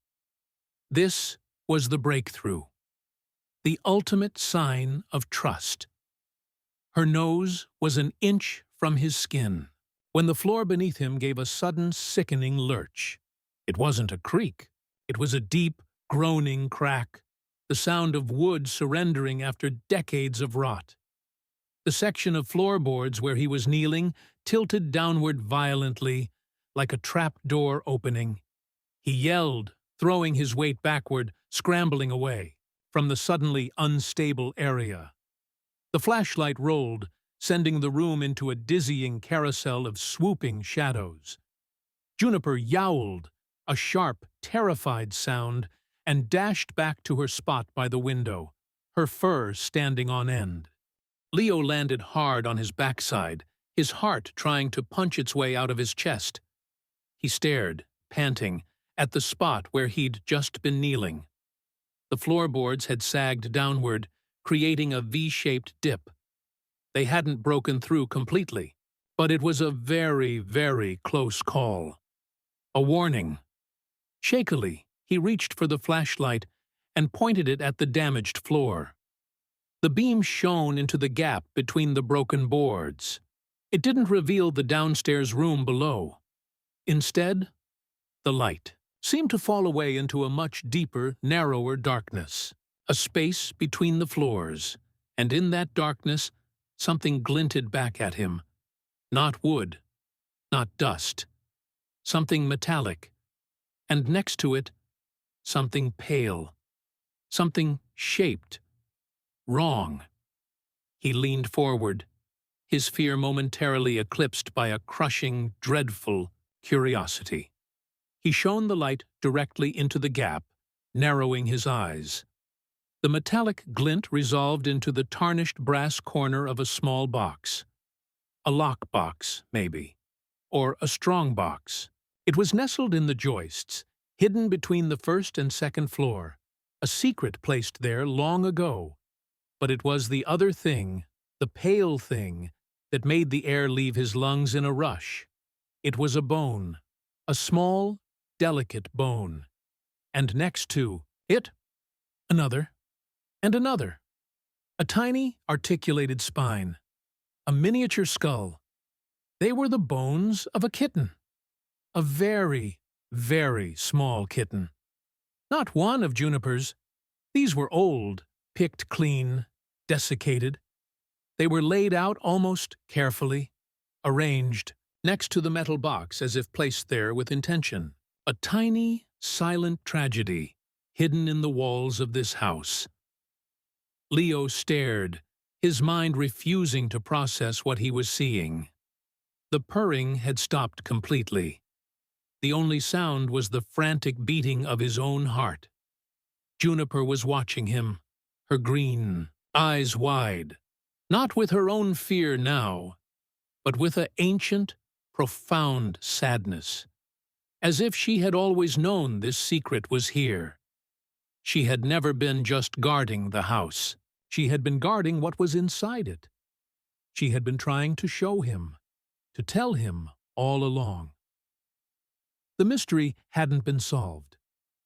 This was the breakthrough, the ultimate sign of trust. Her nose was an inch from his skin, when the floor beneath him gave a sudden, sickening lurch. It wasn't a creak. It was a deep, groaning crack, the sound of wood surrendering after decades of rot. The section of floorboards where he was kneeling tilted downward violently, like a trap door opening. He yelled, throwing his weight backward, scrambling away from the suddenly unstable area. The flashlight rolled, sending the room into a dizzying carousel of swooping shadows. Juniper yowled, a sharp, terrified sound, and dashed back to her spot by the window, her fur standing on end. Leo landed hard on his backside, his heart trying to punch its way out of his chest. He stared, panting, at the spot where he'd just been kneeling. The floorboards had sagged downward, creating a V-shaped dip. They hadn't broken through completely, but it was a very, very close call. A warning. Shakily, he reached for the flashlight and pointed it at the damaged floor. The beam shone into the gap between the broken boards. It didn't reveal the downstairs room below. Instead, The light seemed to fall away into a much deeper, narrower darkness, a space between the floors, and in that darkness something glinted back at him. Not wood, not dust, something metallic, and next to it, something pale, something shaped, wrong. He leaned forward, his fear momentarily eclipsed by a crushing, dreadful curiosity. He shone the light directly into the gap, narrowing his eyes. The metallic glint resolved into the tarnished brass corner of a small box. A lock box, maybe, or a strong box. It was nestled in the joists, hidden between the first and second floor, a secret placed there long ago. But it was the other thing, the pale thing, that made the air leave his lungs in a rush. It was a bone, a small, delicate bone, and next to it, another, and another. A tiny, articulated spine, a miniature skull. They were the bones of a kitten. A very, very small kitten. Not one of Juniper's. These were old, picked clean, desiccated. They were laid out almost carefully, arranged next to the metal box as if placed there with intention. A tiny, silent tragedy hidden in the walls of this house. Leo stared, his mind refusing to process what he was seeing. The purring had stopped completely. The only sound was the frantic beating of his own heart. Juniper was watching him, her green eyes wide, not with her own fear now, but with an ancient, profound sadness, as if she had always known this secret was here. She had never been just guarding the house. She had been guarding what was inside it. She had been trying to show him, to tell him all along. The mystery hadn't been solved.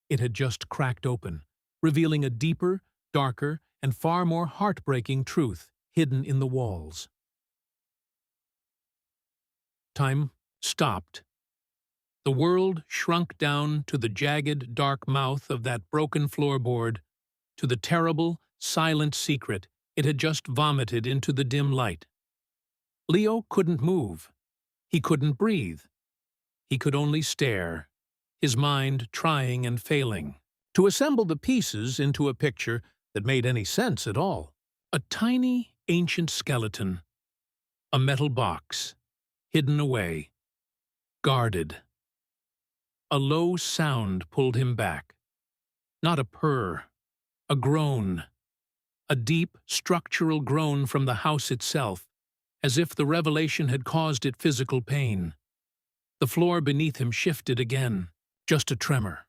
It had just cracked open, revealing a deeper, darker, and far more heartbreaking truth hidden in the walls. Time stopped. The world shrunk down to the jagged, dark mouth of that broken floorboard, to the terrible, silent secret it had just vomited into the dim light. Leo couldn't move. He couldn't breathe. He could only stare, his mind trying and failing to assemble the pieces into a picture that made any sense at all. A tiny, ancient skeleton. A metal box, hidden away, guarded. A low sound pulled him back. Not a purr, a groan. A deep, structural groan from the house itself, as if the revelation had caused it physical pain. The floor beneath him shifted again, just a tremor.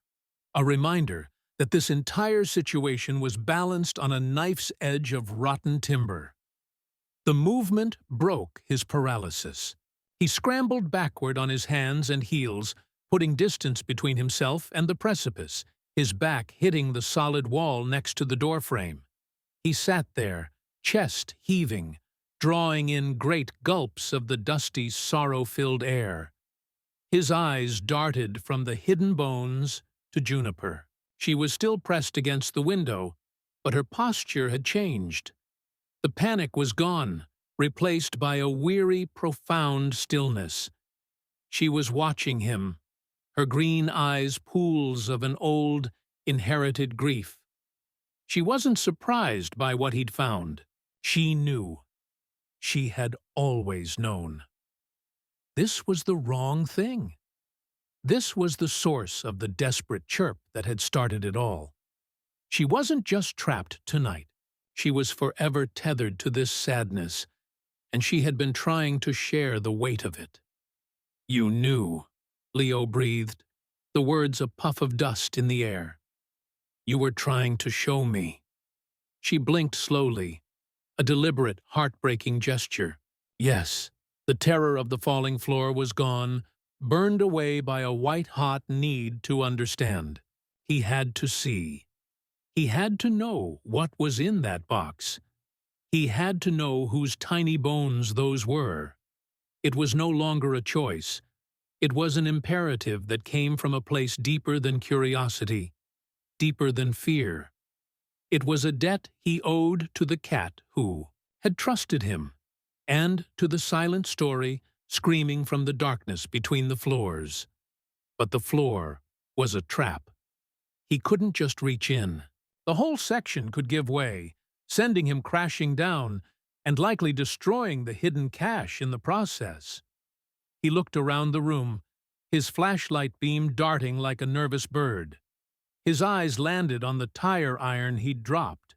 A reminder that this entire situation was balanced on a knife's edge of rotten timber. The movement broke his paralysis. He scrambled backward on his hands and heels, putting distance between himself and the precipice, his back hitting the solid wall next to the doorframe. He sat there, chest heaving, drawing in great gulps of the dusty, sorrow-filled air. His eyes darted from the hidden bones to Juniper. She was still pressed against the window, but her posture had changed. The panic was gone, replaced by a weary, profound stillness. She was watching him, her green eyes pools of an old, inherited grief. She wasn't surprised by what he'd found. She knew. She had always known. This was the wrong thing. This was the source of the desperate chirp that had started it all. She wasn't just trapped tonight. She was forever tethered to this sadness, and she had been trying to share the weight of it. "You knew," Leo breathed, the words a puff of dust in the air. "You were trying to show me." She blinked slowly, a deliberate, heartbreaking gesture. Yes, the terror of the falling floor was gone, burned away by a white-hot need to understand. He had to see. He had to know what was in that box. He had to know whose tiny bones those were. It was no longer a choice. It was an imperative that came from a place deeper than curiosity, deeper than fear. It was a debt he owed to the cat who had trusted him, and to the silent story screaming from the darkness between the floors. But the floor was a trap. He couldn't just reach in. The whole section could give way, sending him crashing down and likely destroying the hidden cache in the process. He looked around the room, his flashlight beam darting like a nervous bird. His eyes landed on the tire iron he'd dropped.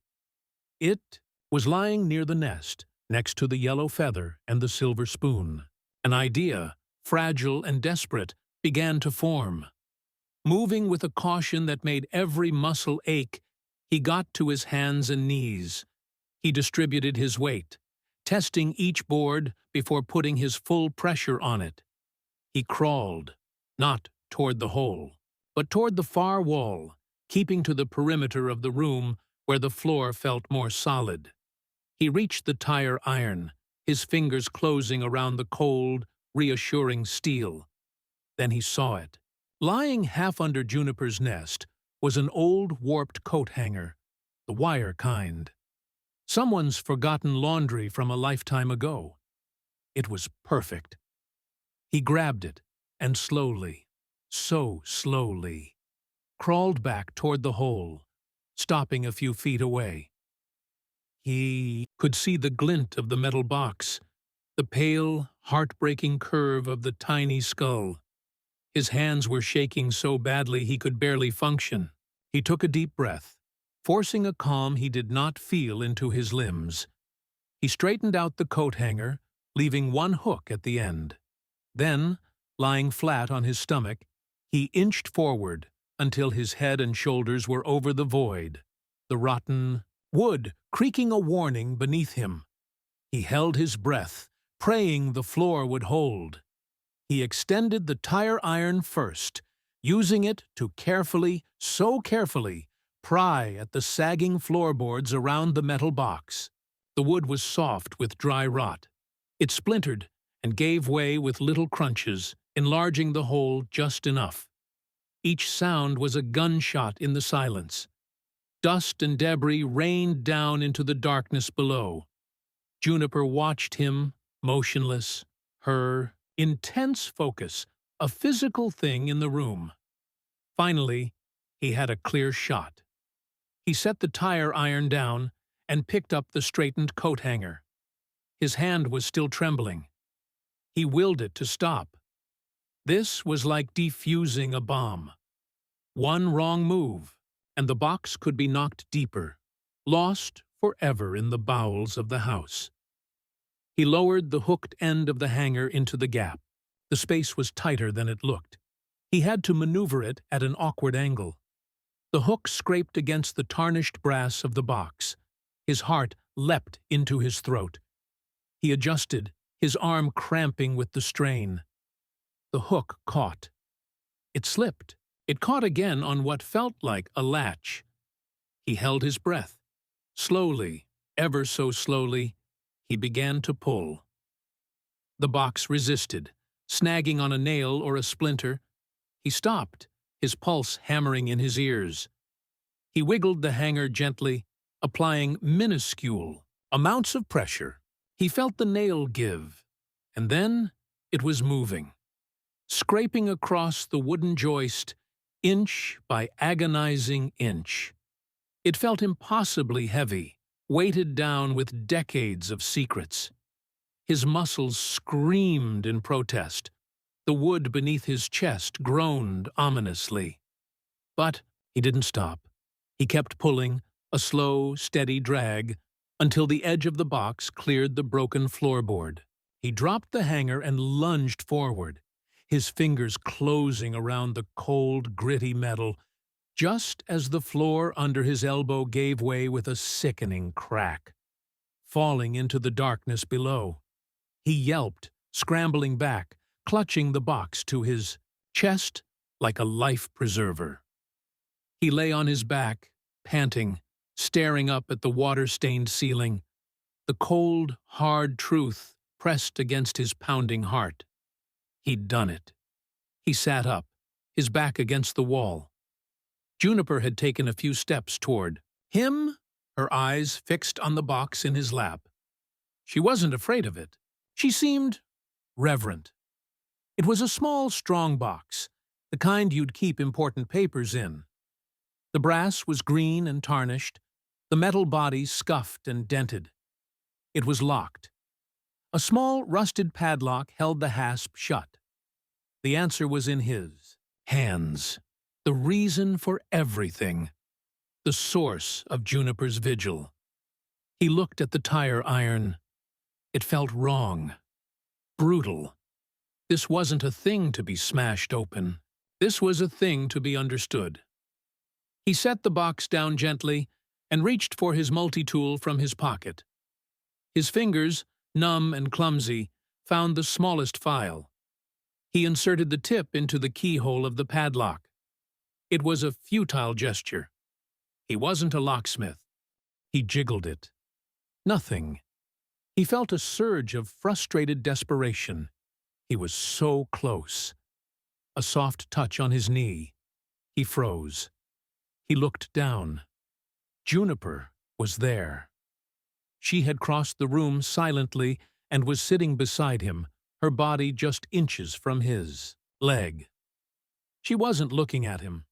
It was lying near the nest, next to the yellow feather and the silver spoon. An idea, fragile and desperate, began to form. Moving with a caution that made every muscle ache, he got to his hands and knees. He distributed his weight, testing each board before putting his full pressure on it. He crawled, not toward the hole, but toward the far wall, keeping to the perimeter of the room where the floor felt more solid. He reached the tire iron, his fingers closing around the cold, reassuring steel. Then he saw it. Lying half under Juniper's nest was an old, warped coat hanger, the wire kind. Someone's forgotten laundry from a lifetime ago. It was perfect. He grabbed it and slowly, so slowly, crawled back toward the hole, stopping a few feet away. He could see the glint of the metal box, the pale, heartbreaking curve of the tiny skull. His hands were shaking so badly he could barely function. He took a deep breath, forcing a calm he did not feel into his limbs. He straightened out the coat hanger, leaving one hook at the end. Then, lying flat on his stomach, he inched forward until his head and shoulders were over the void, the rotten wood creaking a warning beneath him. He held his breath, praying the floor would hold. He extended the tire iron first, using it to carefully, so carefully, pry at the sagging floorboards around the metal box. The wood was soft with dry rot. It splintered and gave way with little crunches, enlarging the hole just enough. Each sound was a gunshot in the silence. Dust and debris rained down into the darkness below. Juniper watched him, motionless, her intense focus, a physical thing in the room. Finally, he had a clear shot. He set the tire iron down and picked up the straightened coat hanger. His hand was still trembling. He willed it to stop. This was like defusing a bomb. One wrong move, and the box could be knocked deeper, lost forever in the bowels of the house. He lowered the hooked end of the hanger into the gap. The space was tighter than it looked. He had to maneuver it at an awkward angle. The hook scraped against the tarnished brass of the box. His heart leapt into his throat. He adjusted, his arm cramping with the strain. The hook caught. It slipped. It caught again on what felt like a latch. He held his breath. Slowly, ever so slowly, he began to pull. The box resisted, snagging on a nail or a splinter. He stopped, his pulse hammering in his ears. He wiggled the hanger gently, applying minuscule amounts of pressure. He felt the nail give, and then it was moving, scraping across the wooden joist, inch by agonizing inch. It felt impossibly heavy, weighted down with decades of secrets. His muscles screamed in protest. The wood beneath his chest groaned ominously. But he didn't stop. He kept pulling, a slow, steady drag, until the edge of the box cleared the broken floorboard. He dropped the hanger and lunged forward, his fingers closing around the cold, gritty metal, just as the floor under his elbow gave way with a sickening crack, falling into the darkness below. He yelped, scrambling back, clutching the box to his chest like a life-preserver. He lay on his back, panting, staring up at the water-stained ceiling, the cold, hard truth pressed against his pounding heart. He'd done it. He sat up, his back against the wall. Juniper had taken a few steps toward him, her eyes fixed on the box in his lap. She wasn't afraid of it. She seemed reverent. It was a small, strong box, the kind you'd keep important papers in. The brass was green and tarnished, the metal body scuffed and dented. It was locked. A small, rusted padlock held the hasp shut. The answer was in his hands. The reason for everything. The source of Juniper's vigil. He looked at the tire iron. It felt wrong. Brutal. This wasn't a thing to be smashed open. This was a thing to be understood. He set the box down gently and reached for his multi-tool from his pocket. His fingers, numb and clumsy, found the smallest file. He inserted the tip into the keyhole of the padlock. It was a futile gesture. He wasn't a locksmith. He jiggled it. Nothing. He felt a surge of frustrated desperation. He was so close. A soft touch on his knee. He froze. He looked down. Juniper was there. She had crossed the room silently and was sitting beside him, her body just inches from his leg. She wasn't looking at him.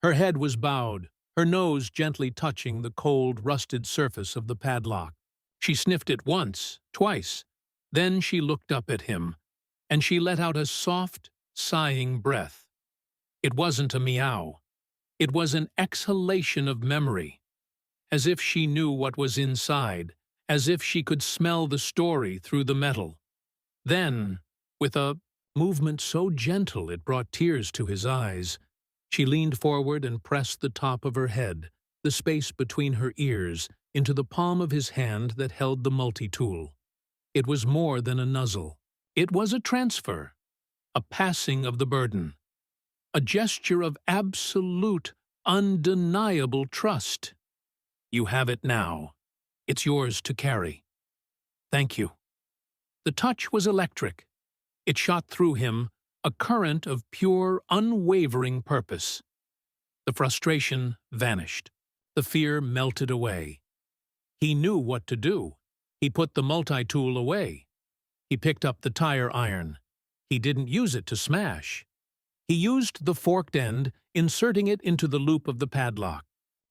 Her head was bowed, her nose gently touching the cold, rusted surface of the padlock. She sniffed it once, twice. Then she looked up at him, and she let out a soft, sighing breath. It wasn't a meow. It was an exhalation of memory, as if she knew what was inside, as if she could smell the story through the metal. Then, with a movement so gentle it brought tears to his eyes, she leaned forward and pressed the top of her head, the space between her ears, into the palm of his hand that held the multi-tool. It was more than a nuzzle. It was a transfer, a passing of the burden, a gesture of absolute, undeniable trust. You have it now. It's yours to carry. Thank you. The touch was electric. It shot through him, a current of pure, unwavering purpose. The frustration vanished. The fear melted away. He knew what to do. He put the multi-tool away. He picked up the tire iron. He didn't use it to smash. He used the forked end, inserting it into the loop of the padlock.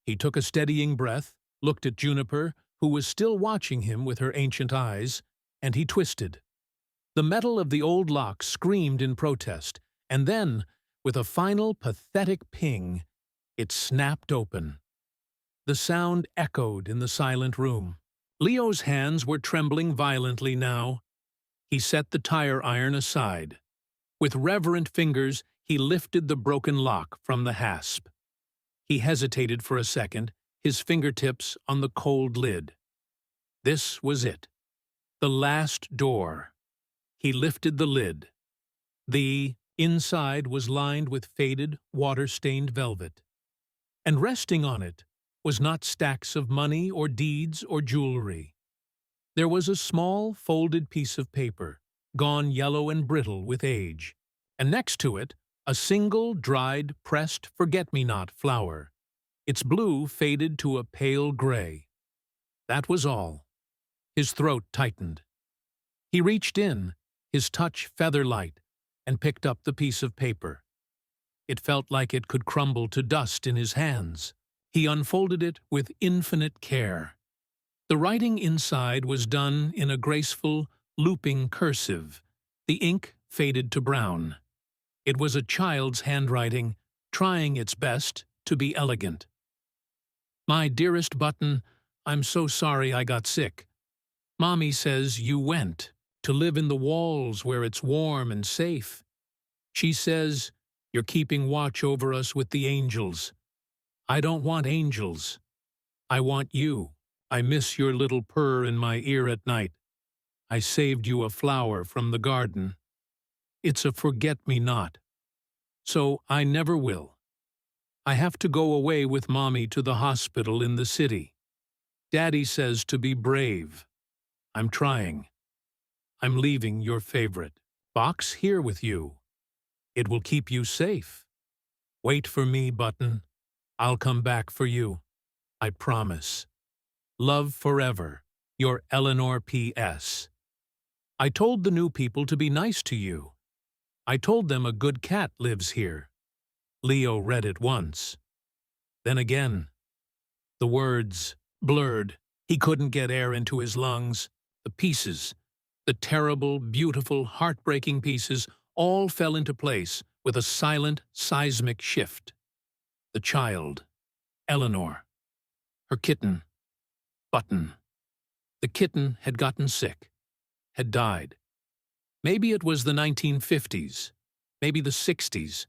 He took a steadying breath, looked at Juniper, who was still watching him with her ancient eyes, and he twisted. The metal of the old lock screamed in protest, and then, with a final pathetic ping, it snapped open. The sound echoed in the silent room. Leo's hands were trembling violently now. He set the tire iron aside. With reverent fingers, he lifted the broken lock from the hasp. He hesitated for a second, his fingertips on the cold lid. This was it. The last door. He lifted the lid. The inside was lined with faded, water-stained velvet. And resting on it was not stacks of money or deeds or jewelry. There was a small, folded piece of paper, gone yellow and brittle with age, and next to it, a single, dried, pressed forget-me-not flower. Its blue faded to a pale gray. That was all. His throat tightened. He reached in, his touch feather-light, and picked up the piece of paper. It felt like it could crumble to dust in his hands. He unfolded it with infinite care. The writing inside was done in a graceful, looping cursive. The ink faded to brown. It was a child's handwriting, trying its best to be elegant. My dearest Button, I'm so sorry I got sick. Mommy says you went to live in the walls where it's warm and safe. She says you're keeping watch over us with the angels. I don't want angels. I want you. I miss your little purr in my ear at night. I saved you a flower from the garden. It's a forget-me-not. So I never will. I have to go away with Mommy to the hospital in the city. Daddy says to be brave. I'm trying. I'm leaving your favorite box here with you. It will keep you safe. Wait for me, Button. I'll come back for you. I promise. Love forever, your Eleanor P.S. I told the new people to be nice to you. I told them a good cat lives here. Leo read it once. Then again. The words blurred. He couldn't get air into his lungs. The pieces, the terrible, beautiful, heartbreaking pieces, all fell into place with a silent, seismic shift. The child, Eleanor. Her kitten, Button. The kitten had gotten sick, had died. Maybe it was the 1950s, maybe the 60s.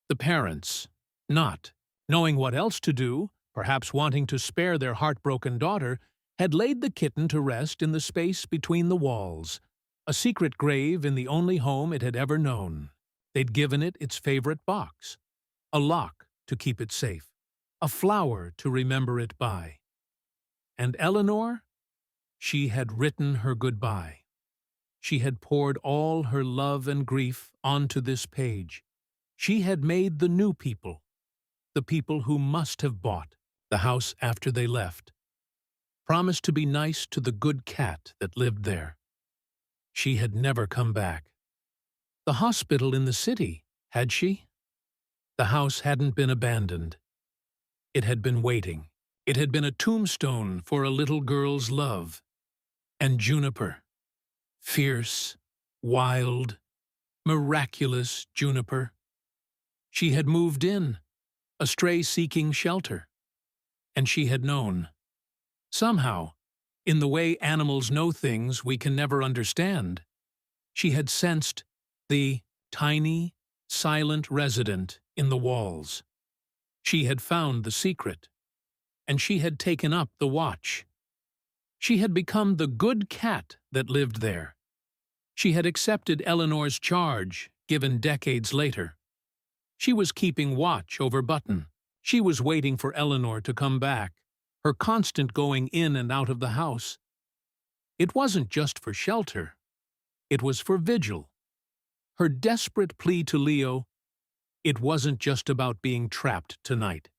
The parents, not knowing what else to do, perhaps wanting to spare their heartbroken daughter, had laid the kitten to rest in the space between the walls, a secret grave in the only home it had ever known. They'd given it its favorite box, a lock to keep it safe, a flower to remember it by. And Eleanor? She had written her goodbye. She had poured all her love and grief onto this page. She had made the new people, the people who must have bought the house after they left, promised to be nice to the good cat that lived there. She had never come back. The hospital in the city, had she? The house hadn't been abandoned. It had been waiting. It had been a tombstone for a little girl's love. And Juniper, fierce, wild, miraculous Juniper. She had moved in, a stray seeking shelter. And she had known. Somehow, in the way animals know things we can never understand, she had sensed the tiny, silent resident in the walls. She had found the secret, and she had taken up the watch. She had become the good cat that lived there. She had accepted Eleanor's charge, given decades later. She was keeping watch over Button. She was waiting for Eleanor to come back, her constant going in and out of the house. It wasn't just for shelter. It was for vigil. Her desperate plea to Leo, it wasn't just about being trapped tonight.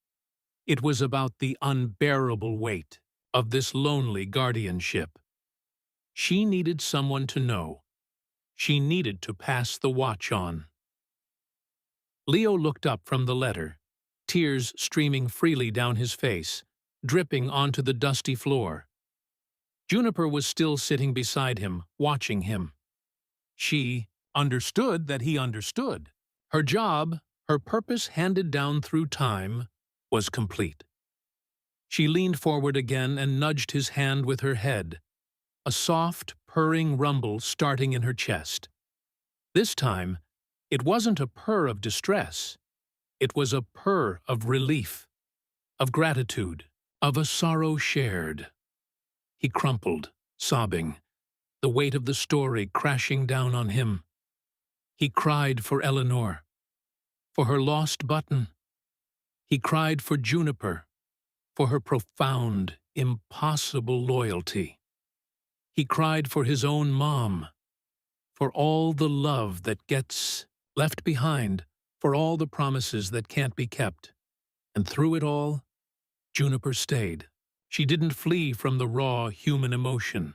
It was about the unbearable weight of this lonely guardianship. She needed someone to know. She needed to pass the watch on. Leo looked up from the letter, tears streaming freely down his face, dripping onto the dusty floor. Juniper was still sitting beside him, watching him. She understood that he understood. Her job, her purpose handed down through time, was complete. She leaned forward again and nudged his hand with her head, a soft, purring rumble starting in her chest. This time, it wasn't a purr of distress. It was a purr of relief, of gratitude, of a sorrow shared. He crumpled, sobbing, the weight of the story crashing down on him. He cried for Eleanor, for her lost Button. He cried for Juniper, for her profound, impossible loyalty. He cried for his own mom, for all the love that gets left behind, for all the promises that can't be kept. And through it all, Juniper stayed. She didn't flee from the raw human emotion.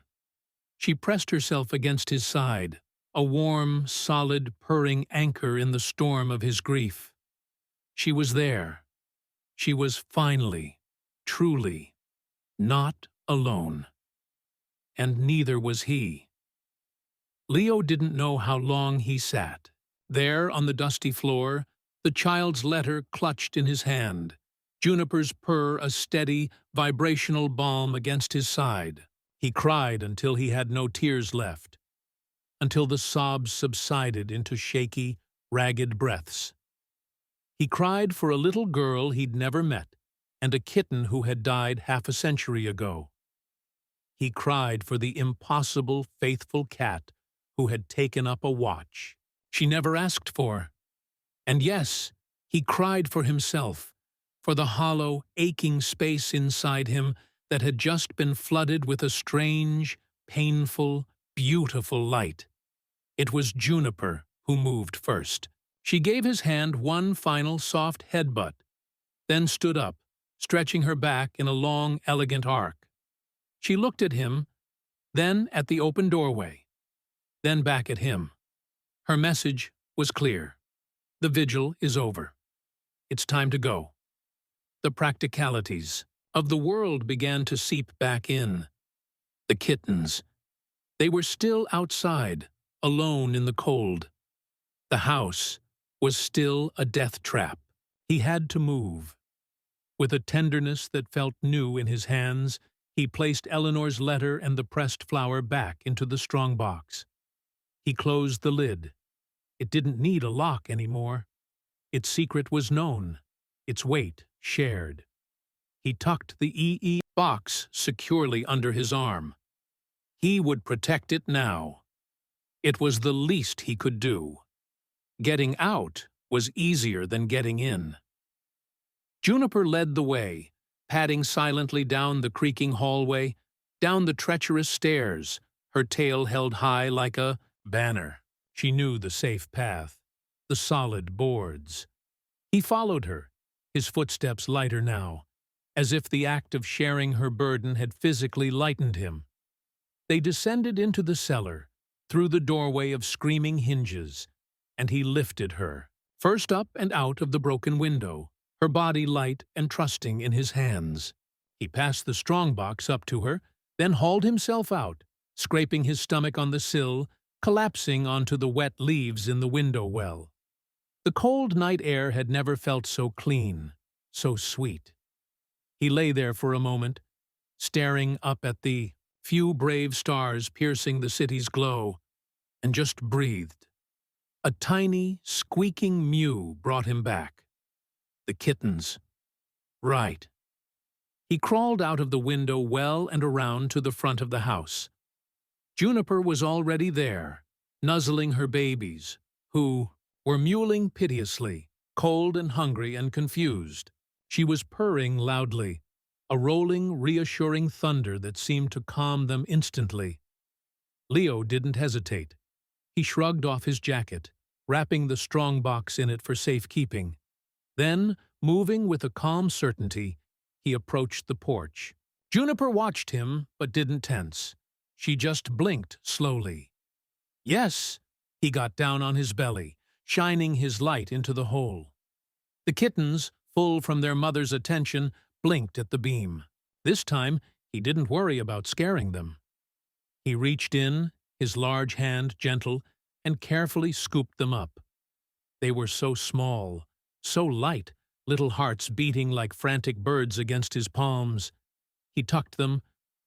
She pressed herself against his side, a warm, solid, purring anchor in the storm of his grief. She was there. She was finally, truly, not alone. And neither was he. Leo didn't know how long he sat. There, on the dusty floor, the child's letter clutched in his hand, Juniper's purr a steady, vibrational balm against his side. He cried until he had no tears left, until the sobs subsided into shaky, ragged breaths. He cried for a little girl he'd never met and a kitten who had died half a century ago. He cried for the impossible, faithful cat who had taken up a watch she never asked for. And yes, he cried for himself, for the hollow, aching space inside him that had just been flooded with a strange, painful, beautiful light. It was Juniper who moved first. She gave his hand one final soft headbutt, then stood up, stretching her back in a long, elegant arc. She looked at him, then at the open doorway, then back at him. Her message was clear. The vigil is over. It's time to go. The practicalities of the world began to seep back in. The kittens. They were still outside, alone in the cold. The house was still a death trap. He had to move. With a tenderness that felt new in his hands, he placed Eleanor's letter and the pressed flower back into the strongbox. He closed the lid. It didn't need a lock anymore. Its secret was known, its weight shared. He tucked the EE box securely under his arm. He would protect it now. It was the least he could do. Getting out was easier than getting in. Juniper led the way, padding silently down the creaking hallway, down the treacherous stairs, her tail held high like a banner. She knew the safe path, the solid boards. He followed her, his footsteps lighter now, as if the act of sharing her burden had physically lightened him. They descended into the cellar, through the doorway of screaming hinges, and he lifted her, first up and out of the broken window, her body light and trusting in his hands. He passed the strongbox up to her, then hauled himself out, scraping his stomach on the sill, collapsing onto the wet leaves in the window well. The cold night air had never felt so clean, so sweet. He lay there for a moment, staring up at the few brave stars piercing the city's glow, and just breathed. A tiny, squeaking mew brought him back. The kittens. Right. He crawled out of the window well and around to the front of the house. Juniper was already there, nuzzling her babies, who were mewling piteously, cold and hungry and confused. She was purring loudly, a rolling, reassuring thunder that seemed to calm them instantly. Leo didn't hesitate. He shrugged off his jacket, wrapping the strongbox in it for safekeeping. Then, moving with a calm certainty, he approached the porch. Juniper watched him, but didn't tense. She just blinked slowly. Yes, he got down on his belly, shining his light into the hole. The kittens, full from their mother's attention, blinked at the beam. This time, he didn't worry about scaring them. He reached in, his large hand gentle, and carefully scooped them up. They were so small, so light, little hearts beating like frantic birds against his palms. He tucked them,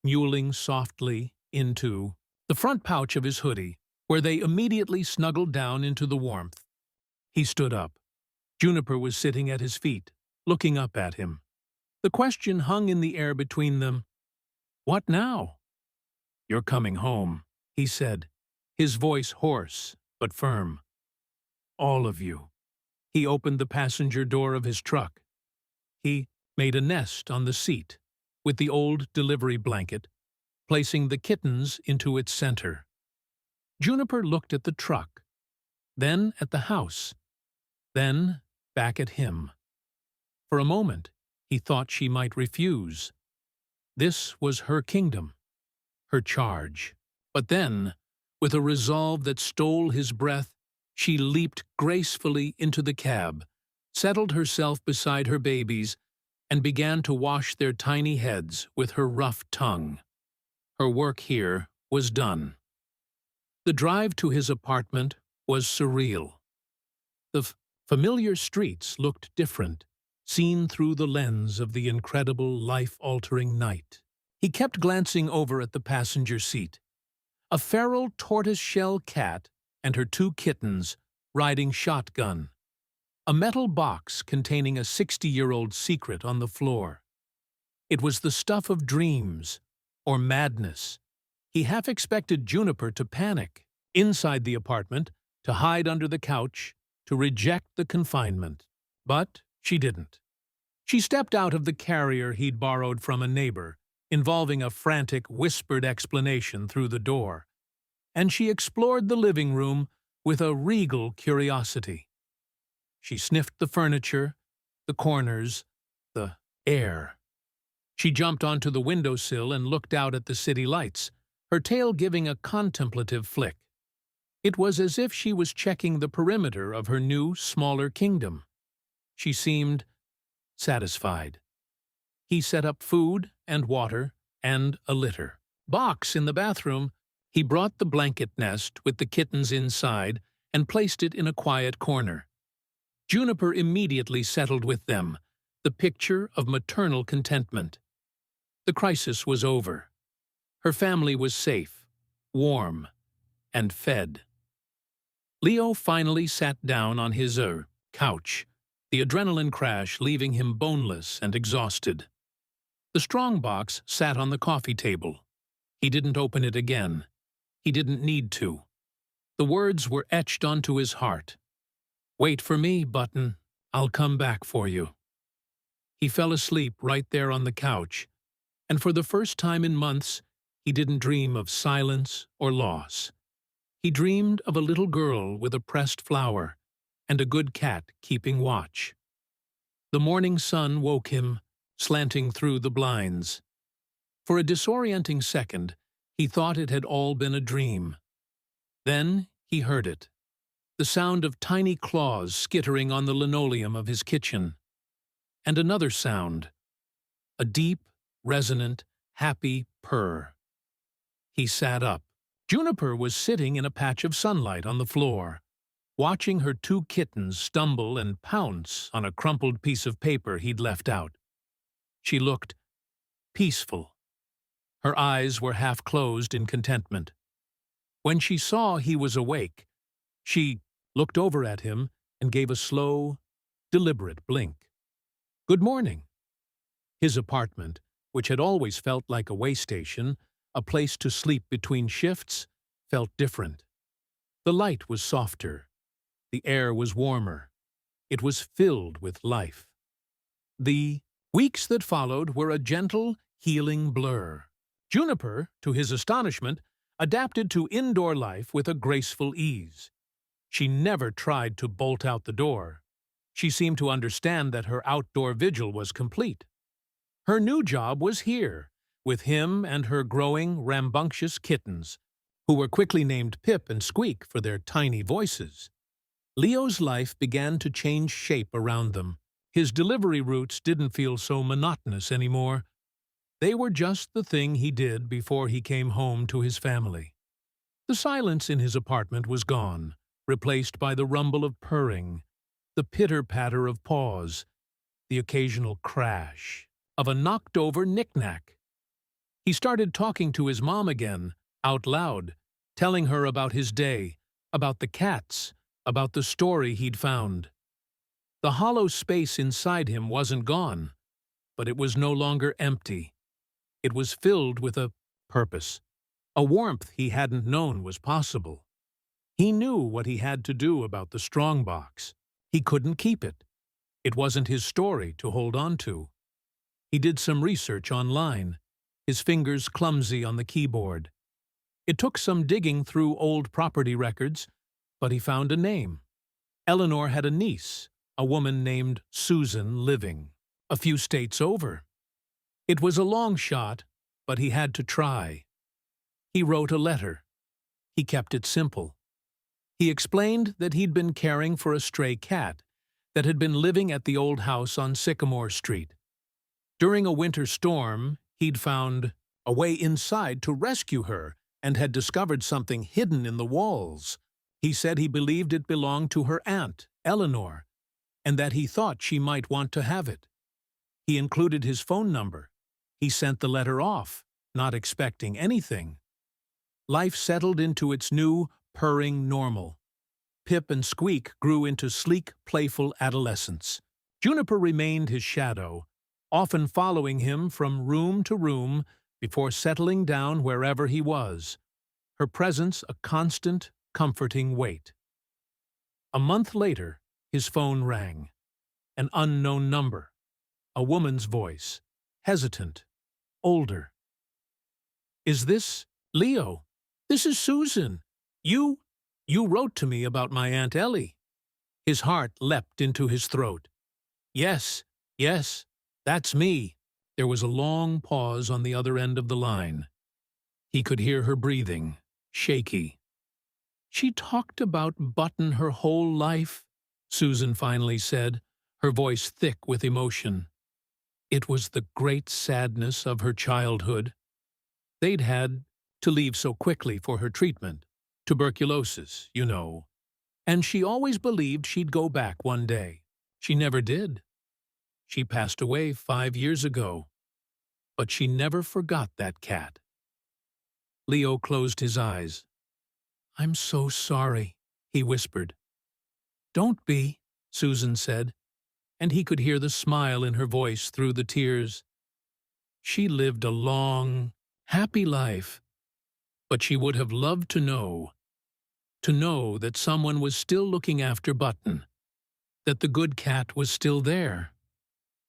mewling softly, into the front pouch of his hoodie, where they immediately snuggled down into the warmth. He stood up. Juniper was sitting at his feet, looking up at him. The question hung in the air between them. What now? You're coming home, he said, his voice hoarse but firm. All of you. He opened the passenger door of his truck. He made a nest on the seat, with the old delivery blanket, placing the kittens into its center. Juniper looked at the truck, then at the house, then back at him. For a moment, he thought she might refuse. This was her kingdom, her charge. But then, with a resolve that stole his breath, she leaped gracefully into the cab, settled herself beside her babies, and began to wash their tiny heads with her rough tongue. Her work here was done. The drive to his apartment was surreal. The familiar streets looked different, seen through the lens of the incredible, life-altering night. He kept glancing over at the passenger seat. A feral tortoise-shell cat and her 2 kittens riding shotgun. A metal box containing a 60-year-old secret on the floor. It was the stuff of dreams, or madness. He half expected Juniper to panic. Inside the apartment, to hide under the couch, to reject the confinement. But she didn't. She stepped out of the carrier he'd borrowed from a neighbor, involving a frantic, whispered explanation through the door, and she explored the living room with a regal curiosity. She sniffed the furniture, the corners, the air. She jumped onto the windowsill and looked out at the city lights, her tail giving a contemplative flick. It was as if she was checking the perimeter of her new, smaller kingdom. She seemed satisfied. He set up food and water and a litter box in the bathroom. He brought the blanket nest with the kittens inside and placed it in a quiet corner. Juniper immediately settled with them, the picture of maternal contentment. The crisis was over. Her family was safe, warm, and fed. Leo finally sat down on his couch, the adrenaline crash leaving him boneless and exhausted. The strongbox sat on the coffee table. He didn't open it again. He didn't need to. The words were etched onto his heart. "Wait for me, Button. I'll come back for you." He fell asleep right there on the couch, and for the first time in months, he didn't dream of silence or loss. He dreamed of a little girl with a pressed flower and a good cat keeping watch. The morning sun woke him, slanting through the blinds. For a disorienting second, he thought it had all been a dream. Then he heard it, the sound of tiny claws skittering on the linoleum of his kitchen. And another sound, a deep, resonant, happy purr. He sat up. Juniper was sitting in a patch of sunlight on the floor, watching her two kittens stumble and pounce on a crumpled piece of paper he'd left out. She looked peaceful. Her eyes were half closed in contentment. When she saw he was awake, she looked over at him and gave a slow, deliberate blink. "Good morning." His apartment, which had always felt like a way station, a place to sleep between shifts, felt different. The light was softer. The air was warmer. It was filled with life. The weeks that followed were a gentle, healing blur. Juniper, to his astonishment, adapted to indoor life with a graceful ease. She never tried to bolt out the door. She seemed to understand that her outdoor vigil was complete. Her new job was here, with him and her growing, rambunctious kittens, who were quickly named Pip and Squeak for their tiny voices. Leo's life began to change shape around them. His delivery routes didn't feel so monotonous anymore. They were just the thing he did before he came home to his family. The silence in his apartment was gone, replaced by the rumble of purring, the pitter-patter of paws, the occasional crash of a knocked-over knick-knack. He started talking to his mom again, out loud, telling her about his day, about the cats, about the story he'd found. The hollow space inside him wasn't gone, but it was no longer empty. It was filled with a purpose, a warmth he hadn't known was possible. He knew what he had to do about the strongbox. He couldn't keep it. It wasn't his story to hold on to. He did some research online, his fingers clumsy on the keyboard. It took some digging through old property records, but he found a name. Eleanor had a niece, a woman named Susan, living a few states over. It was a long shot, but he had to try. He wrote a letter. He kept it simple. He explained that he'd been caring for a stray cat that had been living at the old house on Sycamore Street. During a winter storm, he'd found a way inside to rescue her and had discovered something hidden in the walls. He said he believed it belonged to her aunt, Eleanor, and that he thought she might want to have it. He included his phone number. He sent the letter off, not expecting anything. Life settled into its new, purring normal. Pip and Squeak grew into sleek, playful adolescents. Juniper remained his shadow, often following him from room to room before settling down wherever he was, her presence a constant, comforting weight. A month later, his phone rang. An unknown number. A woman's voice, hesitant, older. "Is this Leo? This is Susan. You wrote to me about my Aunt Ellie." His heart leapt into his throat. Yes, yes, that's me. There was a long pause on the other end of the line. He could hear her breathing, shaky. She talked about Button her whole life, Susan finally said, her voice thick with emotion. It was the great sadness of her childhood. They'd had to leave so quickly for her treatment. Tuberculosis, you know. And she always believed she'd go back one day. She never did. She passed away 5 years ago. But she never forgot that cat. Leo closed his eyes. "I'm so sorry," he whispered. "Don't be," Susan said, and he could hear the smile in her voice through the tears. She lived a long, happy life, but she would have loved to know that someone was still looking after Button, that the good cat was still there.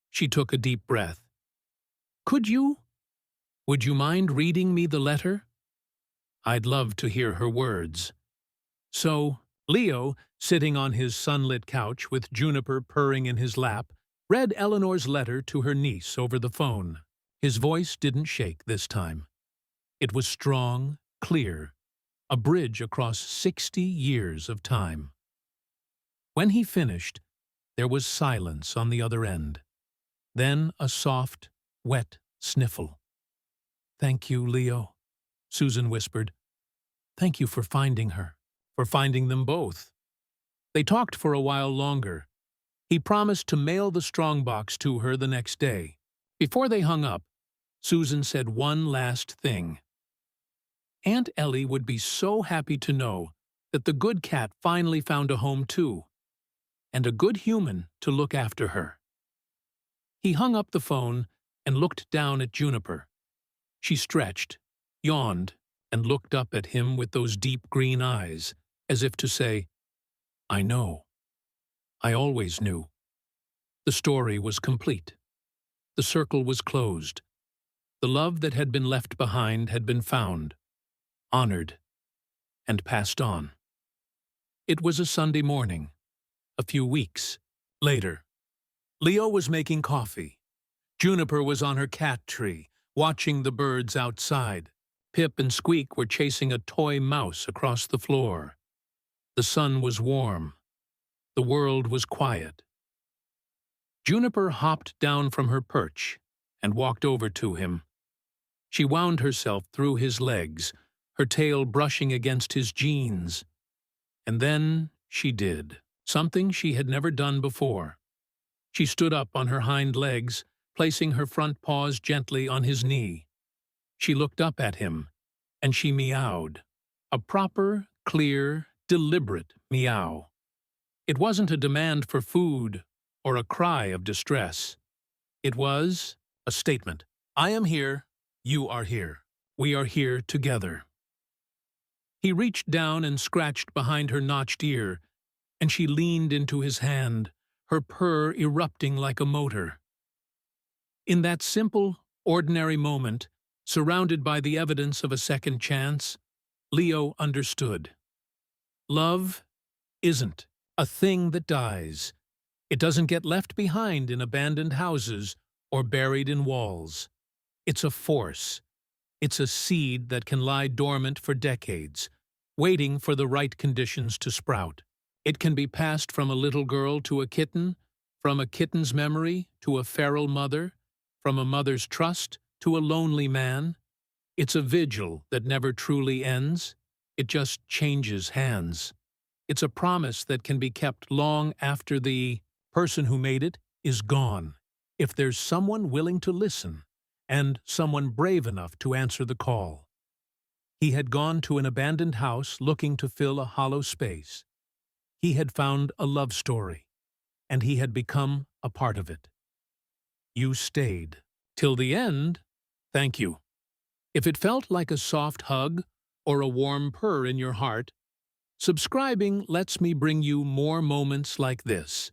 She took a deep breath. Would you mind reading me the letter?" I'd love to hear her words. So, Leo, sitting on his sunlit couch with Juniper purring in his lap, read Eleanor's letter to her niece over the phone. His voice didn't shake this time. It was strong, clear, a bridge across 60 years of time. When he finished, there was silence on the other end. Then a soft, wet sniffle. "Thank you, Leo," Susan whispered. "Thank you for finding her, for finding them both." They talked for a while longer. He promised to mail the strongbox to her the next day. Before they hung up, Susan said one last thing. Aunt Ellie would be so happy to know that the good cat finally found a home too, and a good human to look after her. He hung up the phone and looked down at Juniper. She stretched, yawned, and looked up at him with those deep green eyes, as if to say, "I know. I always knew." The story was complete. The circle was closed. The love that had been left behind had been found, honored, and passed on. It was a Sunday morning, a few weeks later. Leo was making coffee. Juniper was on her cat tree, watching the birds outside. Pip and Squeak were chasing a toy mouse across the floor. The sun was warm. The world was quiet. Juniper hopped down from her perch and walked over to him. She wound herself through his legs, her tail brushing against his jeans. And then she did something she had never done before. She stood up on her hind legs, placing her front paws gently on his knee. She looked up at him, and she meowed. A proper, clear, deliberate meow. It wasn't a demand for food or a cry of distress. It was a statement. I am here, you are here. We are here together. He reached down and scratched behind her notched ear, and she leaned into his hand, her purr erupting like a motor. In that simple, ordinary moment, surrounded by the evidence of a second chance, Leo understood. Love isn't a thing that dies. It doesn't get left behind in abandoned houses or buried in walls. It's a force. It's a seed that can lie dormant for decades, waiting for the right conditions to sprout. It can be passed from a little girl to a kitten, from a kitten's memory to a feral mother, from a mother's trust to a lonely man. It's a vigil that never truly ends. It just changes hands. It's a promise that can be kept long after the person who made it is gone, if there's someone willing to listen and someone brave enough to answer the call. He had gone to an abandoned house looking to fill a hollow space. He had found a love story, and he had become a part of it. You stayed. Till the end, thank you. If it felt like a soft hug or a warm purr in your heart, subscribing lets me bring you more moments like this.